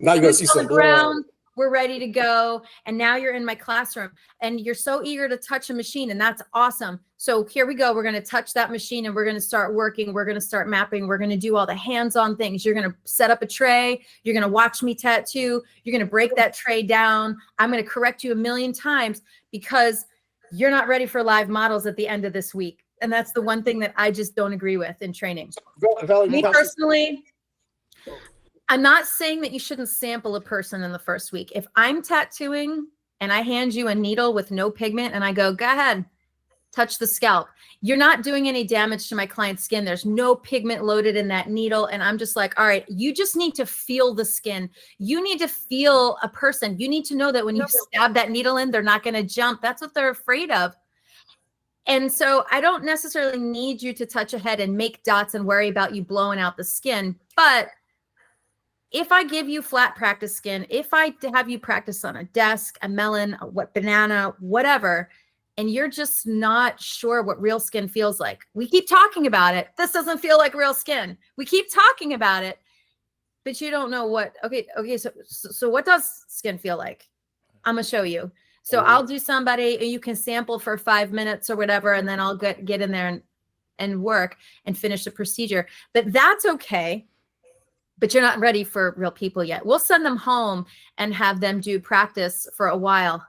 Now you're going to see some ground. We're ready to go. And now you're in my classroom, and you're so eager to touch a machine, and that's awesome. So here we go. We're going to touch that machine, and we're going to start working. We're going to start mapping. We're going to do all the hands-on things. You're going to set up a tray. You're going to watch me tattoo. You're going to break that tray down. I'm going to correct you 1,000,000 times, because you're not ready for live models at the end of this week. And that's the one thing that I just don't agree with in training. Me personally, I'm not saying that you shouldn't sample a person in the first week. If I'm tattooing and I hand you a needle with no pigment and I go ahead, touch the scalp, you're not doing any damage to my client's skin. There's no pigment loaded in that needle. And I'm just like, all right, you just need to feel the skin. You need to feel a person. You need to know that when you stab that needle in, they're not going to jump. That's what they're afraid of. And so I don't necessarily need you to touch a head and make dots and worry about you blowing out the skin. But if I give you flat practice skin, if I have you practice on a desk, a melon, a banana, whatever, and you're just not sure what real skin feels like, we keep talking about it. This doesn't feel like real skin. We keep talking about it, but you don't know what, okay. So what does skin feel like? I'm going to show you. So I'll do somebody, you can sample for 5 minutes or whatever, and then I'll get in there and work and finish the procedure. But that's okay. But you're not ready for real people yet. We'll send them home and have them do practice for a while.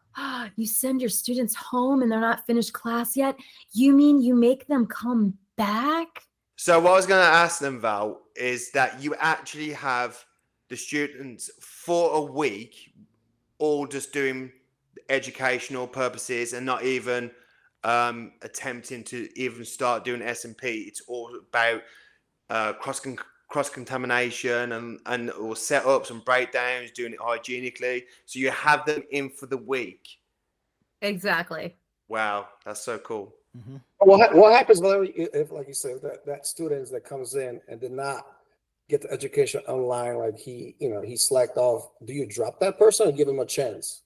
You send your students home and they're not finished class yet? You mean you make them come back? So what I was going to ask them, Val, is that you actually have the students for a week all just doing educational purposes and not even attempting to even start doing SMP. It's all about cross contamination and or setups and breakdowns, doing it hygienically. So you have them in for the week. Exactly. Wow, that's so cool. Mm-hmm. What happens, Valerie, if, like you said, that student that comes in and did not get the education online, like he slacked off? Do you drop that person or give him a chance?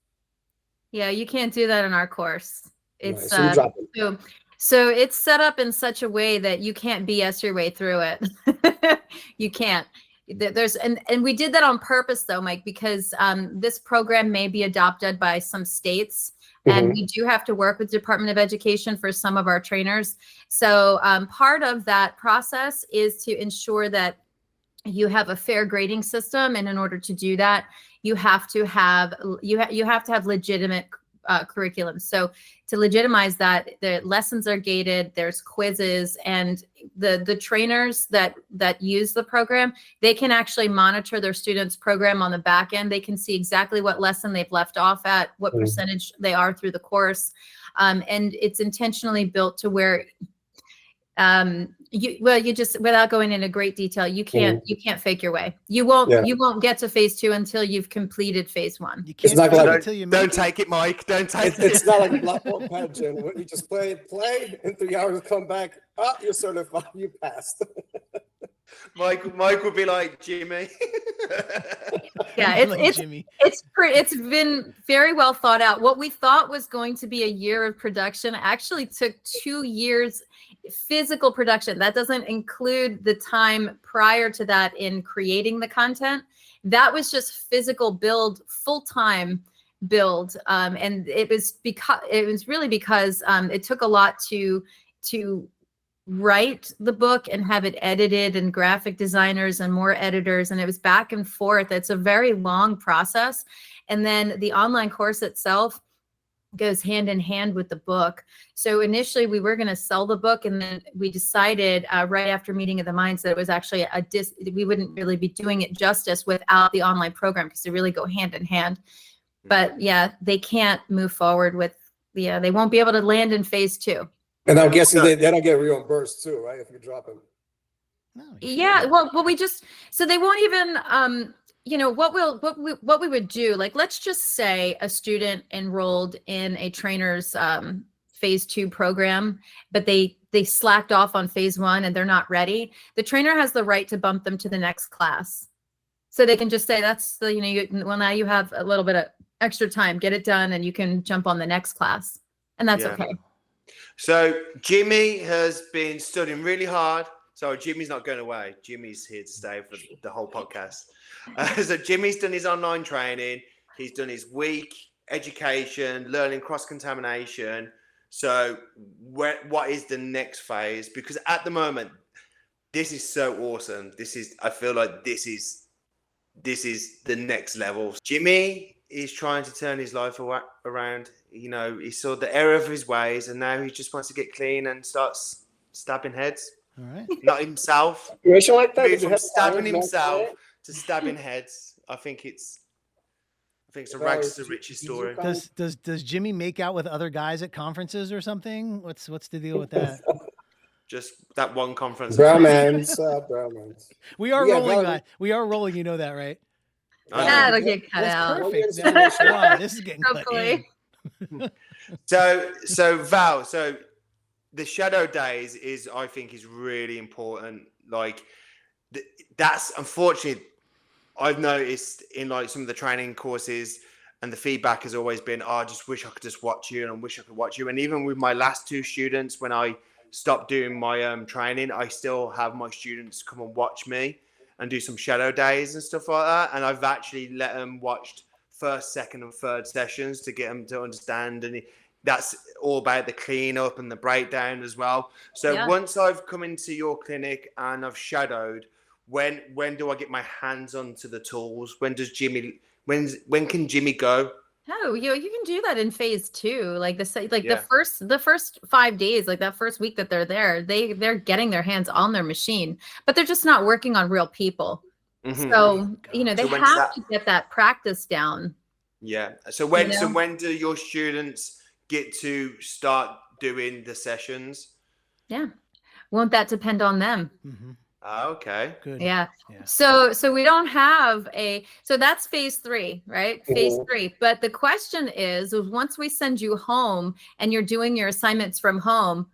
Yeah, you can't do that in our course. It's So you drop him. So it's set up in such a way that you can't BS your way through it. You can't. And we did that on purpose though, Mike, because this program may be adopted by some states. And we do have to work with Department of Education for some of our trainers. So part of that process is to ensure that you have a fair grading system. And in order to do that, you have to have legitimate curriculum. So to legitimize that, the lessons are gated, there's quizzes, and the trainers that use the program, they can actually monitor their students' program on the back end. They can see exactly what lesson they've left off at, what percentage they are through the course. And it's intentionally built to where you just, without going into great detail, you can't fake your way. You won't get to phase 2 until you've completed phase 1. You can't not like until you don't take it, Mike. Don't take it. It's not like a black belt pageant. When you just play, in 3 hours, come back. Oh, you're certified. You passed. Mike would be like, Jimmy. Yeah, it's been very well thought out. What we thought was going to be a year of production actually took 2 years physical production. That doesn't include the time prior to that in creating the content. That was just physical build, full-time build. And it was really because it took a lot to write the book and have it edited, and graphic designers and more editors, and it was back and forth. It's a very long process. And then the online course itself goes hand in hand with the book. So initially we were going to sell the book, and then we decided right after meeting of the minds that it was actually we wouldn't really be doing it justice without the online program, because they really go hand in hand. But yeah, they can't move forward with they won't be able to land in phase 2. And I'm guessing they don't get reimbursed too, right? If you drop them. No, Yeah, well, so they won't even, what we would do, like, let's just say a student enrolled in a trainer's phase 2 program, but they slacked off on phase 1 and they're not ready. The trainer has the right to bump them to the next class. So they can just say, that's now you have a little bit of extra time, get it done, and you can jump on the next class. And that's okay. So Jimmy has been studying really hard. So Jimmy's not going away. Jimmy's here to stay for the whole podcast. So Jimmy's done his online training. He's done his week education, learning cross-contamination. So what is the next phase? Because at the moment, this is so awesome. I feel like this is the next level. Jimmy is trying to turn his life around. He saw the error of his ways, and now he just wants to get clean and start stabbing heads. All right. Not himself. Situation like that. From stabbing himself to stabbing heads. I think it's a rags to riches story. Does Jimmy make out with other guys at conferences or something? What's the deal with that? Just that one conference. Bromance. We are rolling, guys. We are rolling. You know that, right? That'll get cut out. Perfect. Wow, this is getting cut in. So Val, the shadow days I think is really important. Like that's unfortunately, I've noticed in like some of the training courses, and the feedback has always been, I just wish I could just watch you, and I wish I could watch you. And even with my last 2 students, when I stopped doing my training, I still have my students come and watch me and do some shadow days and stuff like that. And I've actually let them watch first, second, and third sessions to get them to understand. And that's all about the cleanup and the breakdown as well. So once I've come into your clinic and I've shadowed, when do I get my hands onto the tools? When can Jimmy go? Oh, you can do that in phase 2. Like the first 5 days, like that first week that they're there, they're getting their hands on their machine, but they're just not working on real people. Mm-hmm. So, they have to get that practice down. Yeah. So when do your students get to start doing the sessions? Yeah. Won't that depend on them? Mm-hmm. Okay. Good. Yeah. Yeah. So we don't have so that's phase 3, right? Phase Mhm. 3. But the question is once we send you home and you're doing your assignments from home,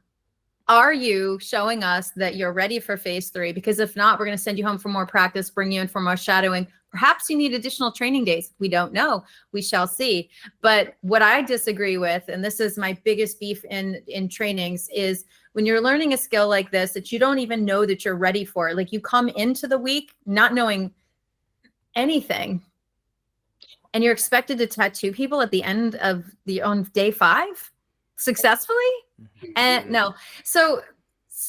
are you showing us that you're ready for phase 3? Because if not, we're going to send you home for more practice, bring you in for more shadowing. Perhaps you need additional training days. We don't know. We shall see. But what I disagree with, and this is my biggest beef in trainings, is when you're learning a skill like this that you don't even know that you're ready for. Like you come into the week not knowing anything, and you're expected to tattoo people at the end of on day 5 successfully. And no, so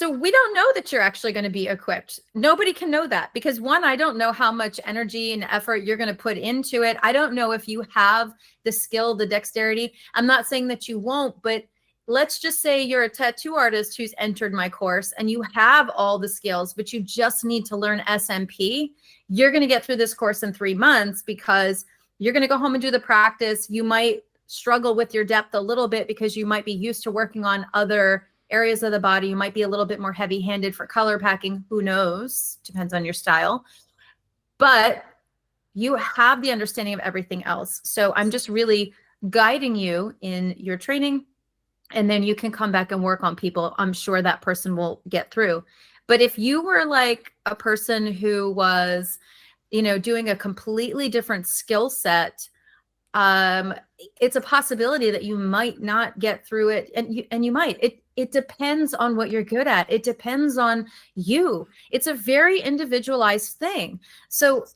we don't know that you're actually going to be equipped. Nobody can know that because one, I don't know how much energy and effort you're going to put into it. I don't know if you have the skill, the dexterity. I'm not saying that you won't, but let's just say you're a tattoo artist who's entered my course and you have all the skills, but you just need to learn SMP. You're going to get through this course in 3 months because you're going to go home and do the practice. You might struggle with your depth a little bit because you might be used to working on other areas of the body. You might be a little bit more heavy-handed for color packing. Who knows? Depends on your style. But you have the understanding of everything else. So I'm just really guiding you in your training, and then you can come back and work on people. I'm sure that person will get through. But if you were like a person who was, doing a completely different skill set, it's a possibility that you might not get through it, and you might. It depends on what you're good at. It depends on you. It's a very individualized thing. So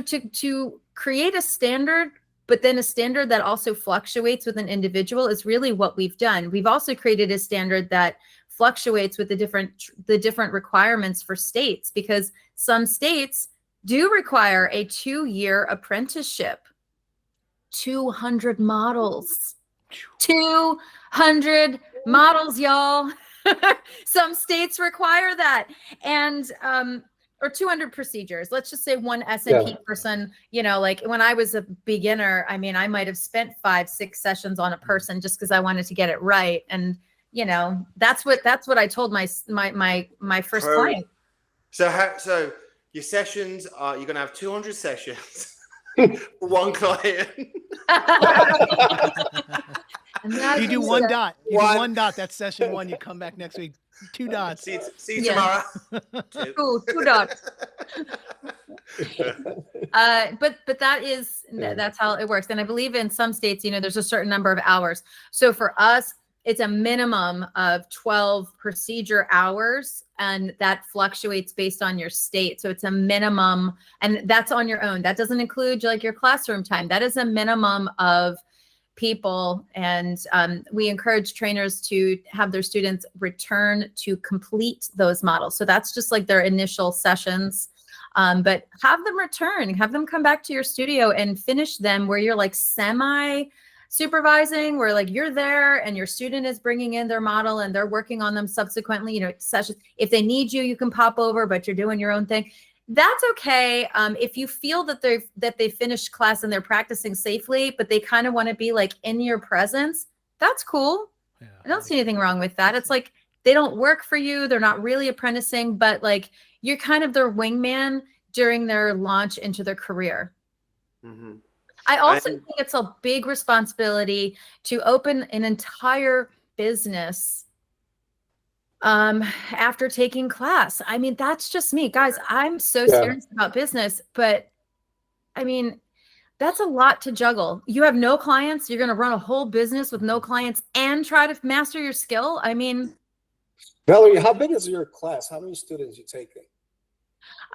to create a standard, but then a standard that also fluctuates with an individual is really what we've done. We've also created a standard that fluctuates with the different requirements for states, because some states do require a 2-year apprenticeship. 200 models. 200 models, y'all. Some states require that. And or 200 procedures. Let's just say one SMP person, like when I was a beginner, I mean, I might have spent 5-6 sessions on a person just because I wanted to get it right. And that's what I told my first client. So your sessions are, you're gonna have 200 sessions. One client. You do 1 dot. You do 1 dot. That's session 1. You come back next week. 2 dots. See you tomorrow. 2 dots. But that's how it works. And I believe in some states, there's a certain number of hours. So for us, it's a minimum of 12 procedure hours, and that fluctuates based on your state. So it's a minimum, and that's on your own. That doesn't include like your classroom time. That is a minimum of people. And we encourage trainers to have their students return to complete those models. So that's just like their initial sessions. But have them return, have them come back to your studio and finish them where you're like supervising, where like you're there and your student is bringing in their model and they're working on them subsequently, sessions. If they need you, you can pop over, but you're doing your own thing. That's okay. If you feel that they finished class and they're practicing safely, but they kind of want to be like in your presence, that's cool. Yeah, I don't see anything wrong with that. It's like they don't work for you. They're not really apprenticing, but like you're kind of their wingman during their launch into their career. Mm-hmm. I also think it's a big responsibility to open an entire business after taking class. I mean, that's just me. Guys, I'm so serious about business, but I mean, that's a lot to juggle. You have no clients. You're going to run a whole business with no clients and try to master your skill. I mean. Valerie, how big is your class? How many students you taking?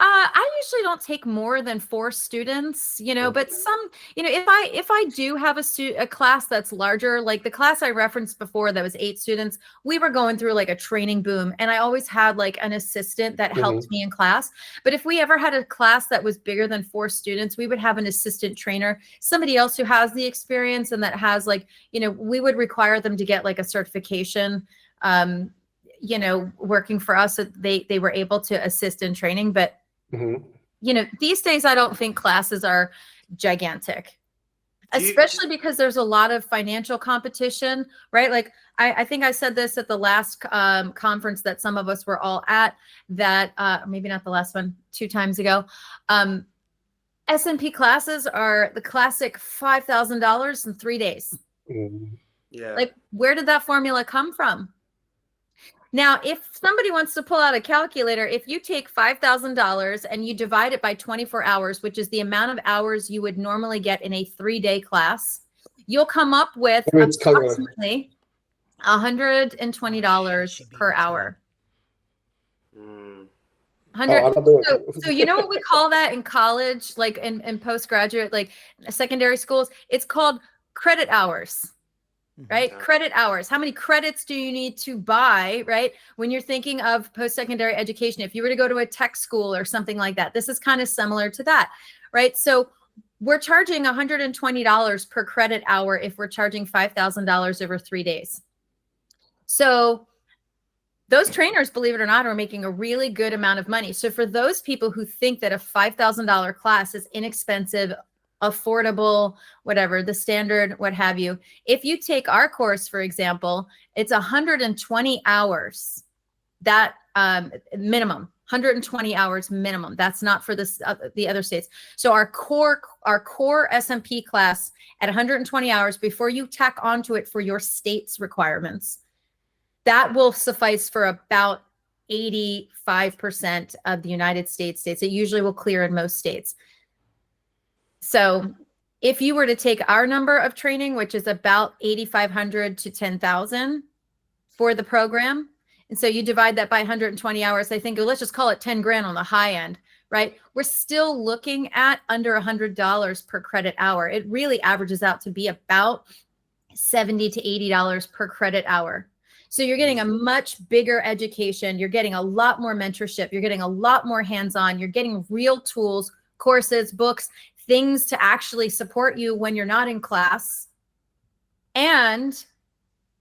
I usually don't take more than 4 students, but some, if I do have a class that's larger, like the class I referenced before that was 8 students, we were going through like a training boom, and I always had like an assistant that helped me in class. But if we ever had a class that was bigger than 4 students, we would have an assistant trainer, somebody else who has the experience and that has like, we would require them to get like a certification, working for us, so they were able to assist in training. But these days, I don't think classes are gigantic. Especially because there's a lot of financial competition, right? Like I think I said this at the last conference that some of us were all at, that maybe not the last one, 2 times ago. SMP classes are the classic $5,000 in 3 days. Yeah. Like, where did that formula come from? Now, if somebody wants to pull out a calculator, if you take $5,000 and you divide it by 24 hours, which is the amount of hours you would normally get in a 3-day class, you'll come up with approximately $120 per hour. So you know what we call that in college, like in postgraduate, like secondary schools? It's called credit hours. Right? Credit hours. How many credits do you need to buy, right? When you're thinking of post-secondary education, if you were to go to a tech school or something like that, this is kind of similar to that, right? So we're charging $120 per credit hour if we're charging $5,000 over 3 days. So those trainers, believe it or not, are making a really good amount of money. So for those people who think that a $5,000 class is inexpensive, affordable, whatever, the standard, what have you. If you take our course, for example, it's 120 hours, that minimum, 120 hours minimum. That's not for this, the other states. So our core SMP class at 120 hours before you tack onto it for your state's requirements, that will suffice for about 85% of the United States states. It usually will clear in most states. So if you were to take our number of training, which is about 8,500 to 10,000 for the program, and so you divide that by 120 hours, I think, let's just call it 10 grand on the high end, right? We're still looking at under $100 per credit hour. It really averages out to be about $70 to $80 per credit hour. So you're getting a much bigger education. You're getting a lot more mentorship. You're getting a lot more hands-on. You're getting real tools, courses, books, things to actually support you when you're not in class. And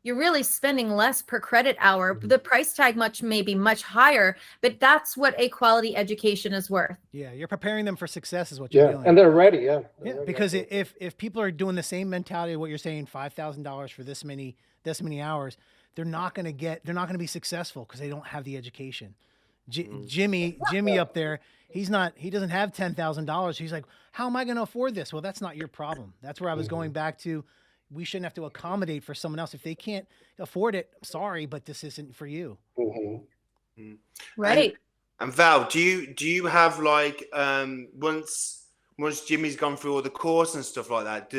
you're really spending less per credit hour. The price tag may be much higher, but that's what a quality education is worth. Yeah, you're preparing them for success is what you're doing. And they're ready, They're ready, because if people are doing the same mentality of what you're saying, $5,000 for this many hours, they're not going to be successful because they don't have the education. Jimmy up there, he doesn't have $10,000. He's like, how am I going to afford this? Well, that's not your problem. That's where I was going back to. We shouldn't have to accommodate for someone else. If they can't afford it, sorry, but this isn't for you. Right. And Val, do you have like, once Jimmy's gone through all the course and stuff like that,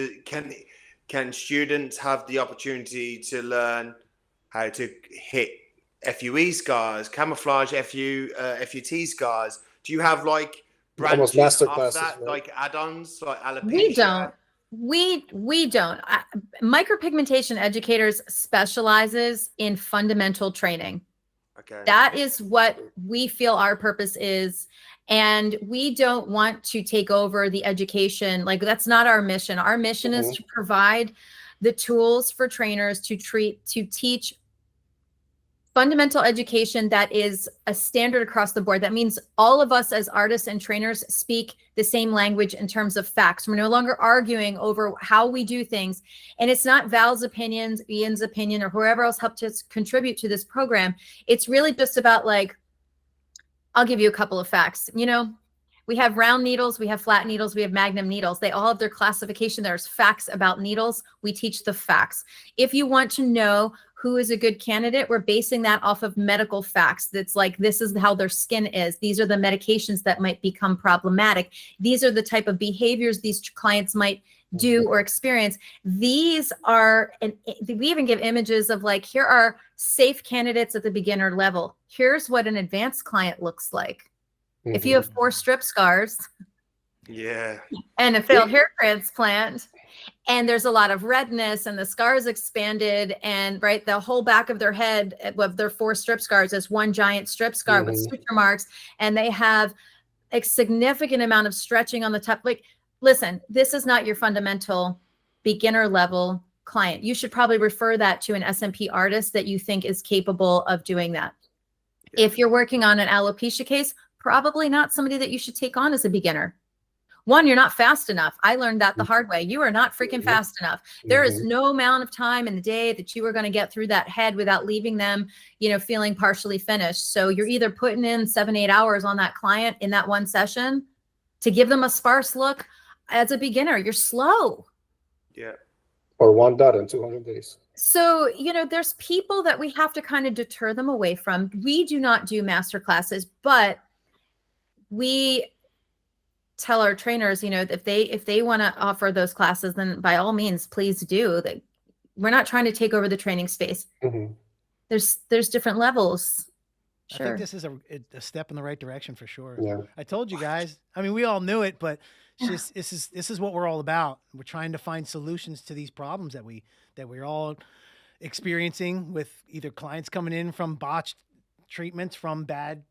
can students have the opportunity to learn how to hit FUE scars, camouflage FUT scars? Do you have like branches of that, right? Like add-ons, like alopecia? We don't. Micropigmentation educators specializes in fundamental training. Okay. That is what we feel our purpose is. And we don't want to take over the education. Like, that's not our mission. Our mission is to provide the tools for trainers to teach fundamental education that is a standard across the board. That means all of us as artists and trainers speak the same language in terms of facts. We're no longer arguing over how we do things. And it's not Val's opinions, Ian's opinion, or whoever else helped us contribute to this program. It's really just about, like, I'll give you a couple of facts. You know, we have round needles, we have flat needles, we have magnum needles. They all have their classification. There's facts about needles. We teach the facts. If you want to know who is a good candidate, we're basing that off of medical facts. That's like, this is how their skin is. These are the medications that might become problematic. These are the type of behaviors these clients might do or experience. These are, and we even give images of, like, here are safe candidates at the beginner level. Here's what an advanced client looks like. If you have 4 strip scars, and a failed hair transplant, and there's a lot of redness and the scars expanded, and right, the whole back of their head of their 4 strip scars is one giant strip scar with suture marks, and they have a significant amount of stretching on the top. Like, listen, this is not your fundamental beginner level client. You should probably refer that to an SMP artist that you think is capable of doing that. If you're working on an alopecia case, probably not somebody that you should take on as a beginner. One, you're not fast enough. I learned that the hard way. You are not freaking fast enough. There is no amount of time in the day that you are going to get through that head without leaving them, you know, feeling partially finished. So you're either putting in 7-8 hours on that client in that one session to give them a sparse look. As a beginner, you're slow. Yeah. Or one dot in 200 days. So, you know, there's people that we have to kind of deter them away from. We do not do master classes, but we tell our trainers, you know, if they want to offer those classes, then by all means, please do. That we're not trying to take over the training space. There's different levels. Sure. I think this is a step in the right direction for sure. Yeah. I told you guys. I mean, we all knew it, but it's just, this is what we're all about. We're trying to find solutions to these problems that we're all experiencing with either clients coming in from botched treatments, from bad,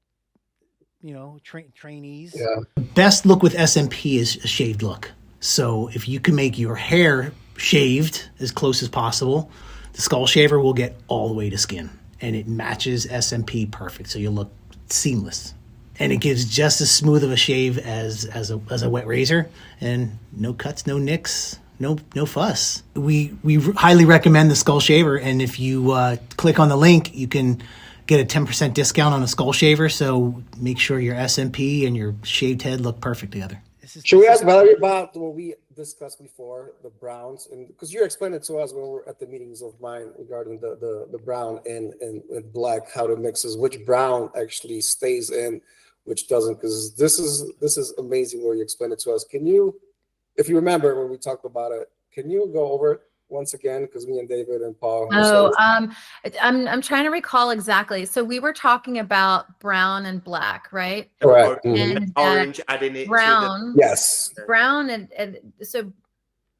you know, trainees. Yeah. Best look with SMP is a shaved look. So if you can make your hair shaved as close as possible, the skull shaver will get all the way to skin, and it matches SMP perfect. So you'll look seamless, and it gives just as smooth of a shave as a wet razor, and no cuts, no nicks, no fuss. We highly recommend the skull shaver, and if you click on the link, you can get a 10% discount on a skull shaver. So make sure your SMP and your shaved head look perfect together. Should we ask Valerie about what we discussed before, the browns? And because you explained it to us when we were at the meetings of mine regarding the brown and black, how to mixes, which brown actually stays in, which doesn't, because this is amazing where you explained it to us. Can you, if you remember when we talked about it, can you go over it once again? Because me and David and Paul. Oh, I'm trying to recall exactly. So we were talking about brown and black, right? Correct. And Orange, adding it brown. Yes. Brown and so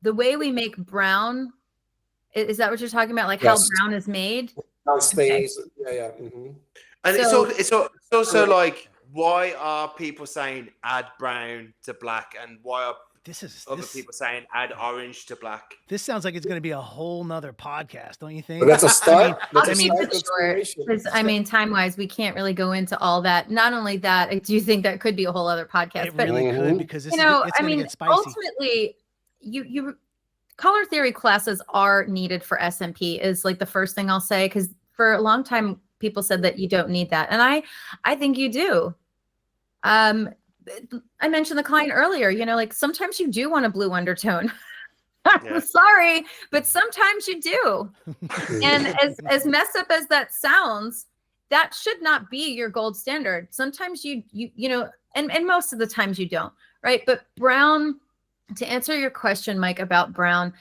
the way we make brown, is that what you're talking about? Like Yes. how brown is made? Brown stays. Okay. Yeah. And So- it's also like, why are people saying add brown to black, and why are other people saying add orange to black? This sounds like it's going to be a whole nother podcast, don't you think? But that's a start. I'll That's a keep start it short inspiration. because I mean, time-wise, we can't really go into all that. Not only that, I do think that could be a whole other podcast. It But really could, because this you know, it's I going to mean, get spicy. ultimately, you color theory classes are needed for SMP is like the first thing I'll say, because for a long time people said that you don't need that, and I think you do. I mentioned the client earlier, you know, like sometimes you do want a blue undertone. Yeah. I'm sorry, but sometimes you do. And as messed up as that sounds, that should not be your gold standard. Sometimes you know, and most of the times you don't, right? But brown, to answer your question, Mike, about brown,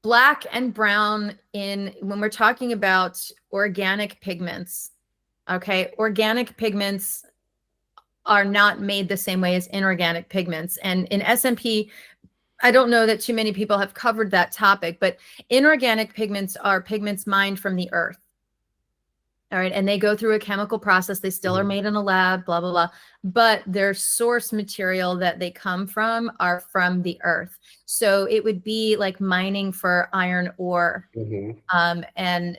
black and brown when we're talking about organic pigments, okay, organic pigments are not made the same way as inorganic pigments. And in SMP, I don't know that too many people have covered that topic, but inorganic pigments are pigments mined from the earth. All right. And they go through a chemical process. They still are made in a lab, blah, blah, blah. But their source material that they come from are from the earth. So it would be like mining for iron ore. And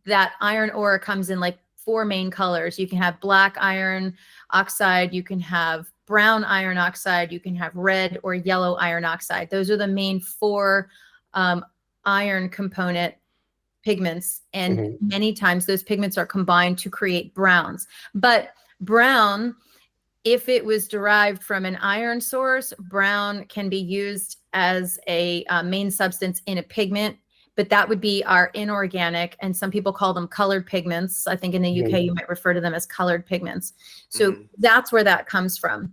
that iron ore comes in like 4 main colors. You can have black iron oxide, you can have brown iron oxide, you can have red or yellow iron oxide. Those are the main 4 iron component pigments. And many times those pigments are combined to create browns. But brown, if it was derived from an iron source, brown can be used as a main substance in a pigment. But that would be our inorganic, and some people call them colored pigments. I think in the UK, you might refer to them as colored pigments. So that's where that comes from.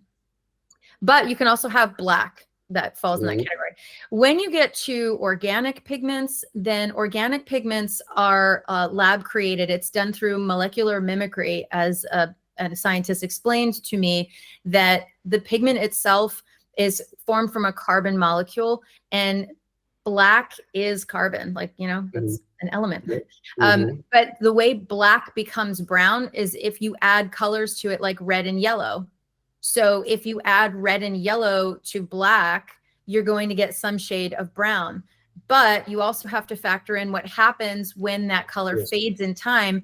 But you can also have black that falls in that category. When you get to organic pigments, then organic pigments are lab created. It's done through molecular mimicry, as a scientist explained to me, that the pigment itself is formed from a carbon molecule, and black is carbon, like, you know, it's an element. But the way black becomes brown is if you add colors to it, like red and yellow. So if you add red and yellow to black, you're going to get some shade of brown. But you also have to factor in what happens when that color fades in time.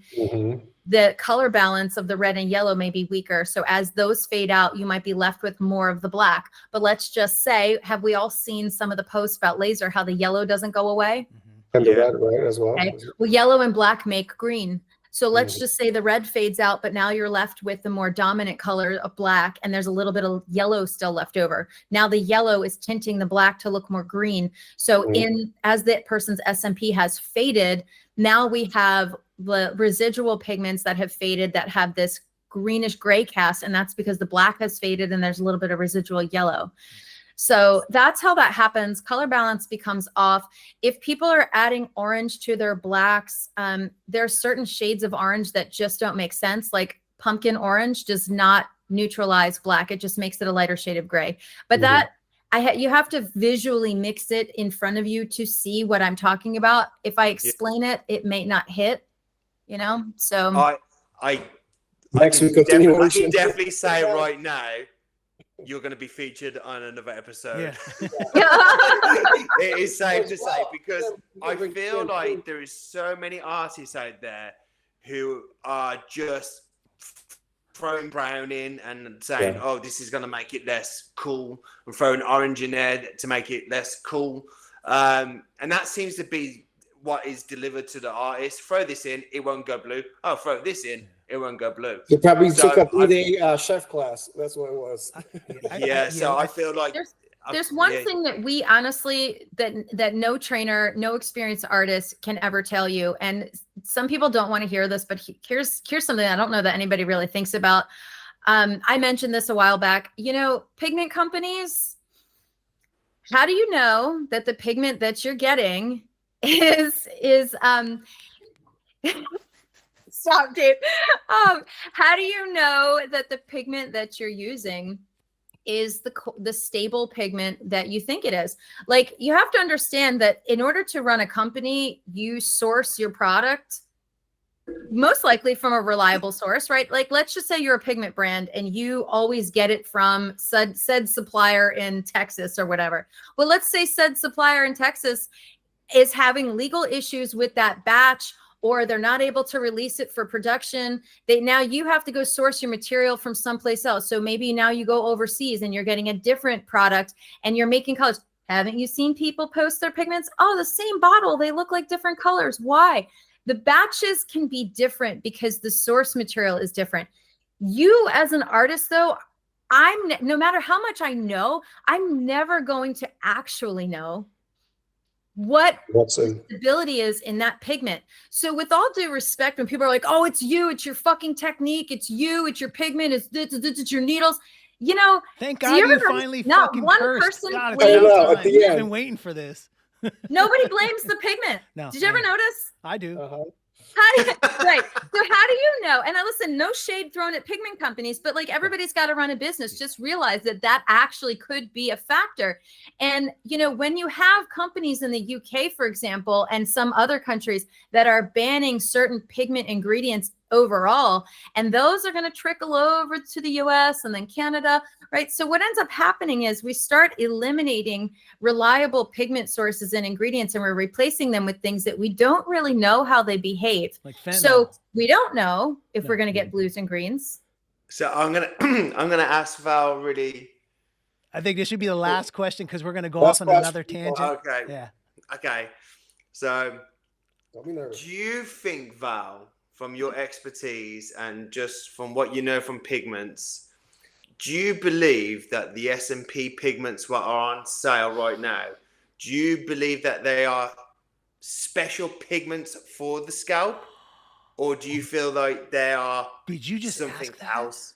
the color balance of the red and yellow may be weaker. So as those fade out, you might be left with more of the black. But let's just say, have we all seen some of the posts about laser, how the yellow doesn't go away? And the red, right, as well. Okay. Well, yellow and black make green. So let's just say the red fades out, but now you're left with the more dominant color of black, and there's a little bit of yellow still left over. Now the yellow is tinting the black to look more green. So as that person's SMP has faded, now we have the residual pigments that have faded that have this greenish gray cast, and that's because the black has faded and there's a little bit of residual yellow. So that's how that happens. Color balance becomes off. If people are adding orange to their blacks, there are certain shades of orange that just don't make sense. Like pumpkin orange does not neutralize black. It just makes it a lighter shade of gray. But you have to visually mix it in front of you to see what I'm talking about. If I explain it, it may not hit, you know? So I Next can we continue. definitely say right now, you're going to be featured on another episode. It is safe to say, because I feel like there is so many artists out there who are just throwing brown in and saying, oh, this is going to make it less cool, and throwing orange in there to make it less cool. And that seems to be what is delivered to the artist. Throw this in, it won't go blue. Oh, throw this in, it won't go blue. You probably took a 3-day chef class. That's what it was. So I feel like there's one thing that we honestly, that no trainer, no experienced artist can ever tell you. And some people don't want to hear this, but here's something I don't know that anybody really thinks about. I mentioned this a while back. You know, pigment companies, how do you know that the pigment that you're getting is stop, Dave. How do you know that the pigment that you're using is the stable pigment that you think it is? Like, you have to understand that in order to run a company, you source your product most likely from a reliable source, right? Like, let's just say you're a pigment brand and you always get it from said supplier in Texas or whatever. Well, let's say said supplier in Texas is having legal issues with that batch, or they're not able to release it for production. Now you have to go source your material from someplace else. So maybe now you go overseas and you're getting a different product and you're making colors. Haven't you seen people post their pigments? Oh, the same bottle, they look like different colors. Why? The batches can be different because the source material is different. You as an artist though, no matter how much I know, I'm never going to actually know what stability is in that pigment. So with all due respect, when people are like, oh, it's you, it's your fucking technique, it's you, it's your pigment, it's your needles, you know. Thank God you finally fucking one cursed. person God, blames I've been waiting for this. Nobody blames the pigment. No, did you ever notice? I do. Right. So how do you know? And I listen, no shade thrown at pigment companies, but like, everybody's got to run a business. Just realize that actually could be a factor. And, you know, when you have companies in the UK, for example, and some other countries that are banning certain pigment ingredients overall, and those are going to trickle over to the US and then Canada, right? So what ends up happening is we start eliminating reliable pigment sources and ingredients, and we're replacing them with things that we don't really know how they behave. Like fentanyl. So we don't know if we're going to get blues and greens. So I'm gonna ask Val really. I think this should be the last question, because we're going to go off on another tangent. Okay. Yeah. Okay. So Don't be nervous. do you think, Val, from your expertise and just from what you know from pigments, do you believe that the SMP pigments that are on sale right now, do you believe that they are special pigments for the scalp, or do you feel like they are Did you just something ask that? else?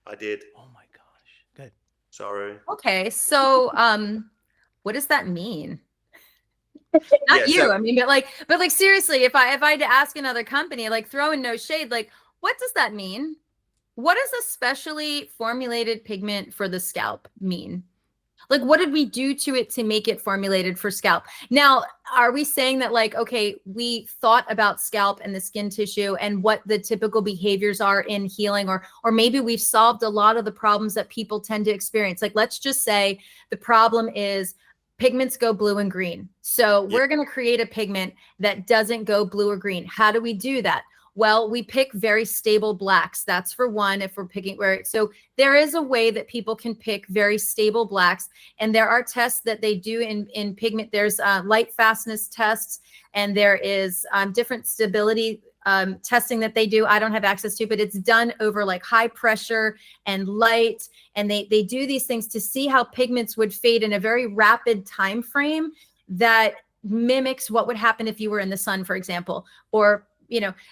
I did. Oh my gosh. Good. Sorry. Okay. So what does that mean? Not you. I mean, but like seriously, if I had to ask another company, like, throwing no shade, like, what does that mean? What does a specially formulated pigment for the scalp mean? Like, what did we do to it to make it formulated for scalp? Now, are we saying that, like, okay, we thought about scalp and the skin tissue and what the typical behaviors are in healing, or maybe we've solved a lot of the problems that people tend to experience? Like, let's just say the problem is pigments go blue and green. So we're going to create a pigment that doesn't go blue or green. How do we do that? Well, we pick very stable blacks. That's for one, if we're picking where. So there is a way that people can pick very stable blacks. And there are tests that they do in pigment. There's light fastness tests, and there is different stability testing that they do. I don't have access to, but it's done over like high pressure and light. And they do these things to see how pigments would fade in a very rapid time frame that mimics what would happen if you were in the sun, for example, or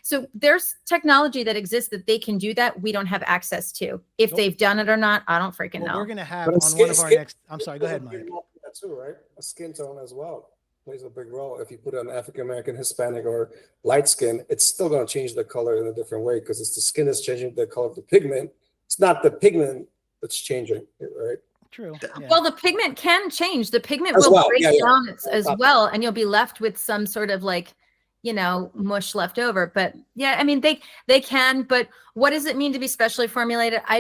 so there's technology that exists that they can do that we don't have access to. If they've done it or not, I don't freaking know. We're going to have on one of our next, I'm sorry, go ahead, Mike. That too, right? A skin tone as well plays a big role. If you put an African-American, Hispanic, or light skin, it's still going to change the color in a different way because it's the skin that's changing the color of the pigment. It's not the pigment that's changing it, right? True. Yeah. Well, the pigment can change. The pigment As will well. break Yeah, yeah. down as well, and you'll be left with some sort of like, mush left over. But yeah, I mean, they can, but what does it mean to be specially formulated? I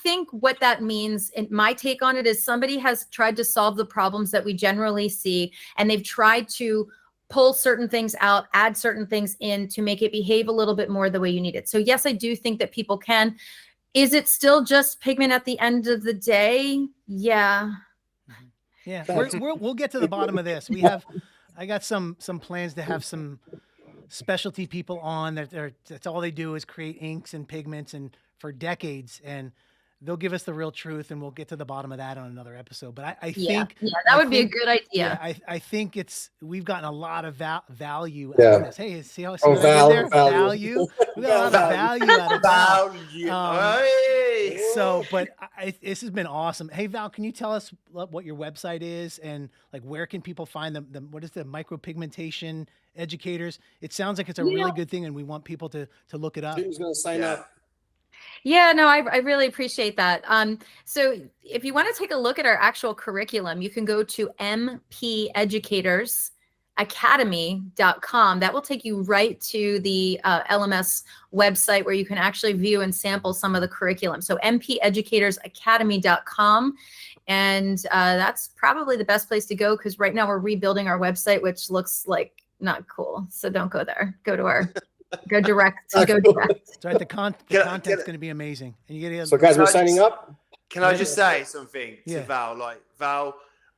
think what that means, in my take on it, is somebody has tried to solve the problems that we generally see, and they've tried to pull certain things out, add certain things in to make it behave a little bit more the way you need it. So yes, I do think that people can. Is it still just pigment at the end of the day? Yeah. Yeah, we'll get to the bottom of this. I got some plans to have some specialty people on that's all they do is create inks and pigments and for decades, and they'll give us the real truth, and we'll get to the bottom of that on another episode. But I think that would be a good idea. Yeah, I think we've gotten a lot of value out of this. Hey, see what I did there? Value. We got a lot of value out of Value. But this has been awesome. Hey, Val, can you tell us what your website is and like where can people find them? What is the micropigmentation educators? It sounds like it's a really good thing, and we want people to look it up. Who's going to sign up? Yeah, no, I really appreciate that. So if you want to take a look at our actual curriculum, you can go to mpeducatorsacademy.com. That will take you right to the LMS website where you can actually view and sample some of the curriculum. So mpeducatorsacademy.com. And that's probably the best place to go because right now we're rebuilding our website, which looks like not cool. So don't go there. Go to our... Go direct. Go direct. So the content's going to be amazing. And you get so guys, we're signing up. Can I just say something to Yeah. Val? Like Val,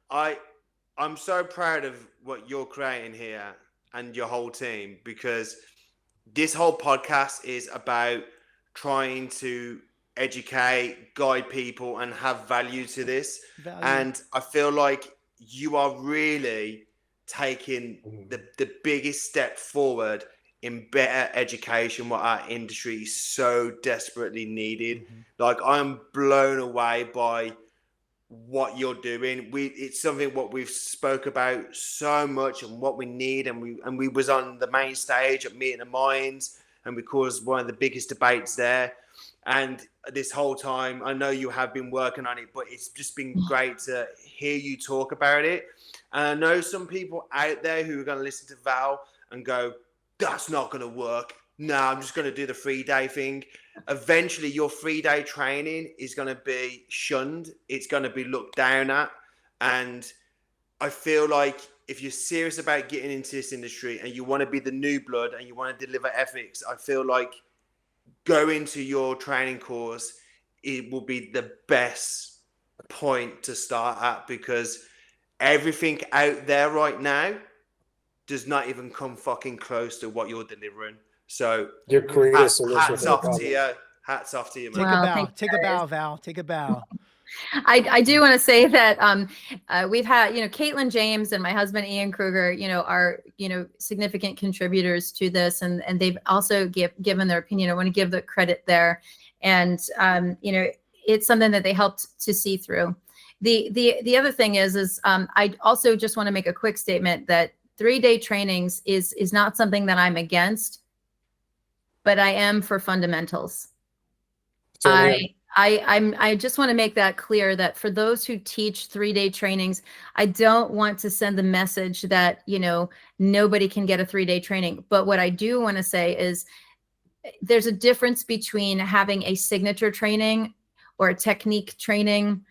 I'm so proud of what you're creating here and your whole team, because this whole podcast is about trying to educate, guide people, and have value to this. And I feel like you are really taking the biggest step forward in better education, what our industry is so desperately needed. Like, I'm blown away by what you're doing. It's something what we've spoke about so much and what we need, and we was on the main stage at Meeting the Minds, and we caused one of the biggest debates there. And this whole time, I know you have been working on it, but it's just been great to hear you talk about it. And I know some people out there who are going to listen to Val and go, that's not going to work. No, I'm just going to do the 3-day thing. Eventually, your 3-day training is going to be shunned. It's going to be looked down at. And I feel like if you're serious about getting into this industry and you want to be the new blood and you want to deliver ethics, I feel like going to your training course, it will be the best point to start at, because everything out there right now does not even come fucking close to what you're delivering. So you're creating a solution. Hats off to you. Hats off to you, man. Take a bow, Val. Take a bow. I do want to say that we've had, Caitlin James and my husband, Ian Krueger, are, significant contributors to this. And they've also given their opinion. I want to give the credit there. And, it's something that they helped to see through. The other thing is I also just want to make a quick statement that 3-day trainings is not something that I'm against, but I am for fundamentals. I just want to make that clear that for those who teach 3-day trainings, I don't want to send the message that, nobody can get a 3-day training. But what I do want to say is there's a difference between having a signature training or a technique training,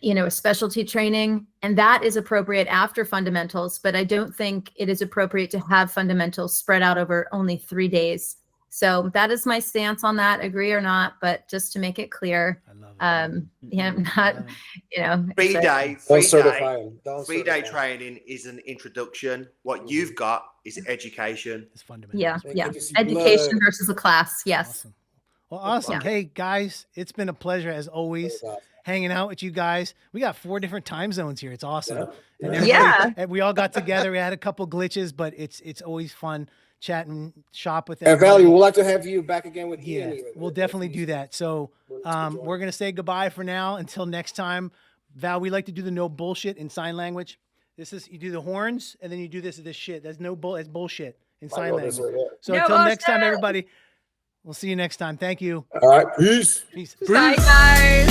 you know, a specialty training, and that is appropriate after fundamentals, but I don't think it is appropriate to have fundamentals spread out over only 3 days. So that is my stance on that, agree or not, but just to make it clear, I love it. yeah, I'm not, you know, Three so- day, Don't three certify day, him. Don't 3 day certify him. training is an introduction. What you've got is education. It's fundamental. yeah, They yeah. get to see Education blood. versus a class, yes. Awesome. Well, awesome. Yeah. Hey, guys, it's been a pleasure as always hanging out with you guys. We got 4 different time zones here. It's awesome. Yeah. And Yeah. everybody- Yeah. and we all got together. We had a couple glitches, but it's always fun chatting shop with And everybody. Valerie, we'd like to have you back again with Yeah, Ian. we'll definitely do that. So we're going to say goodbye for now. Until next time. Val, we like to do the no bullshit in sign language. This is, you do the horns and then you do this shit. That's no bull. That's bullshit in sign language. So No until next time, bullshit. everybody, we'll see you next time. Thank you. All right, peace. Peace. Bye, guys.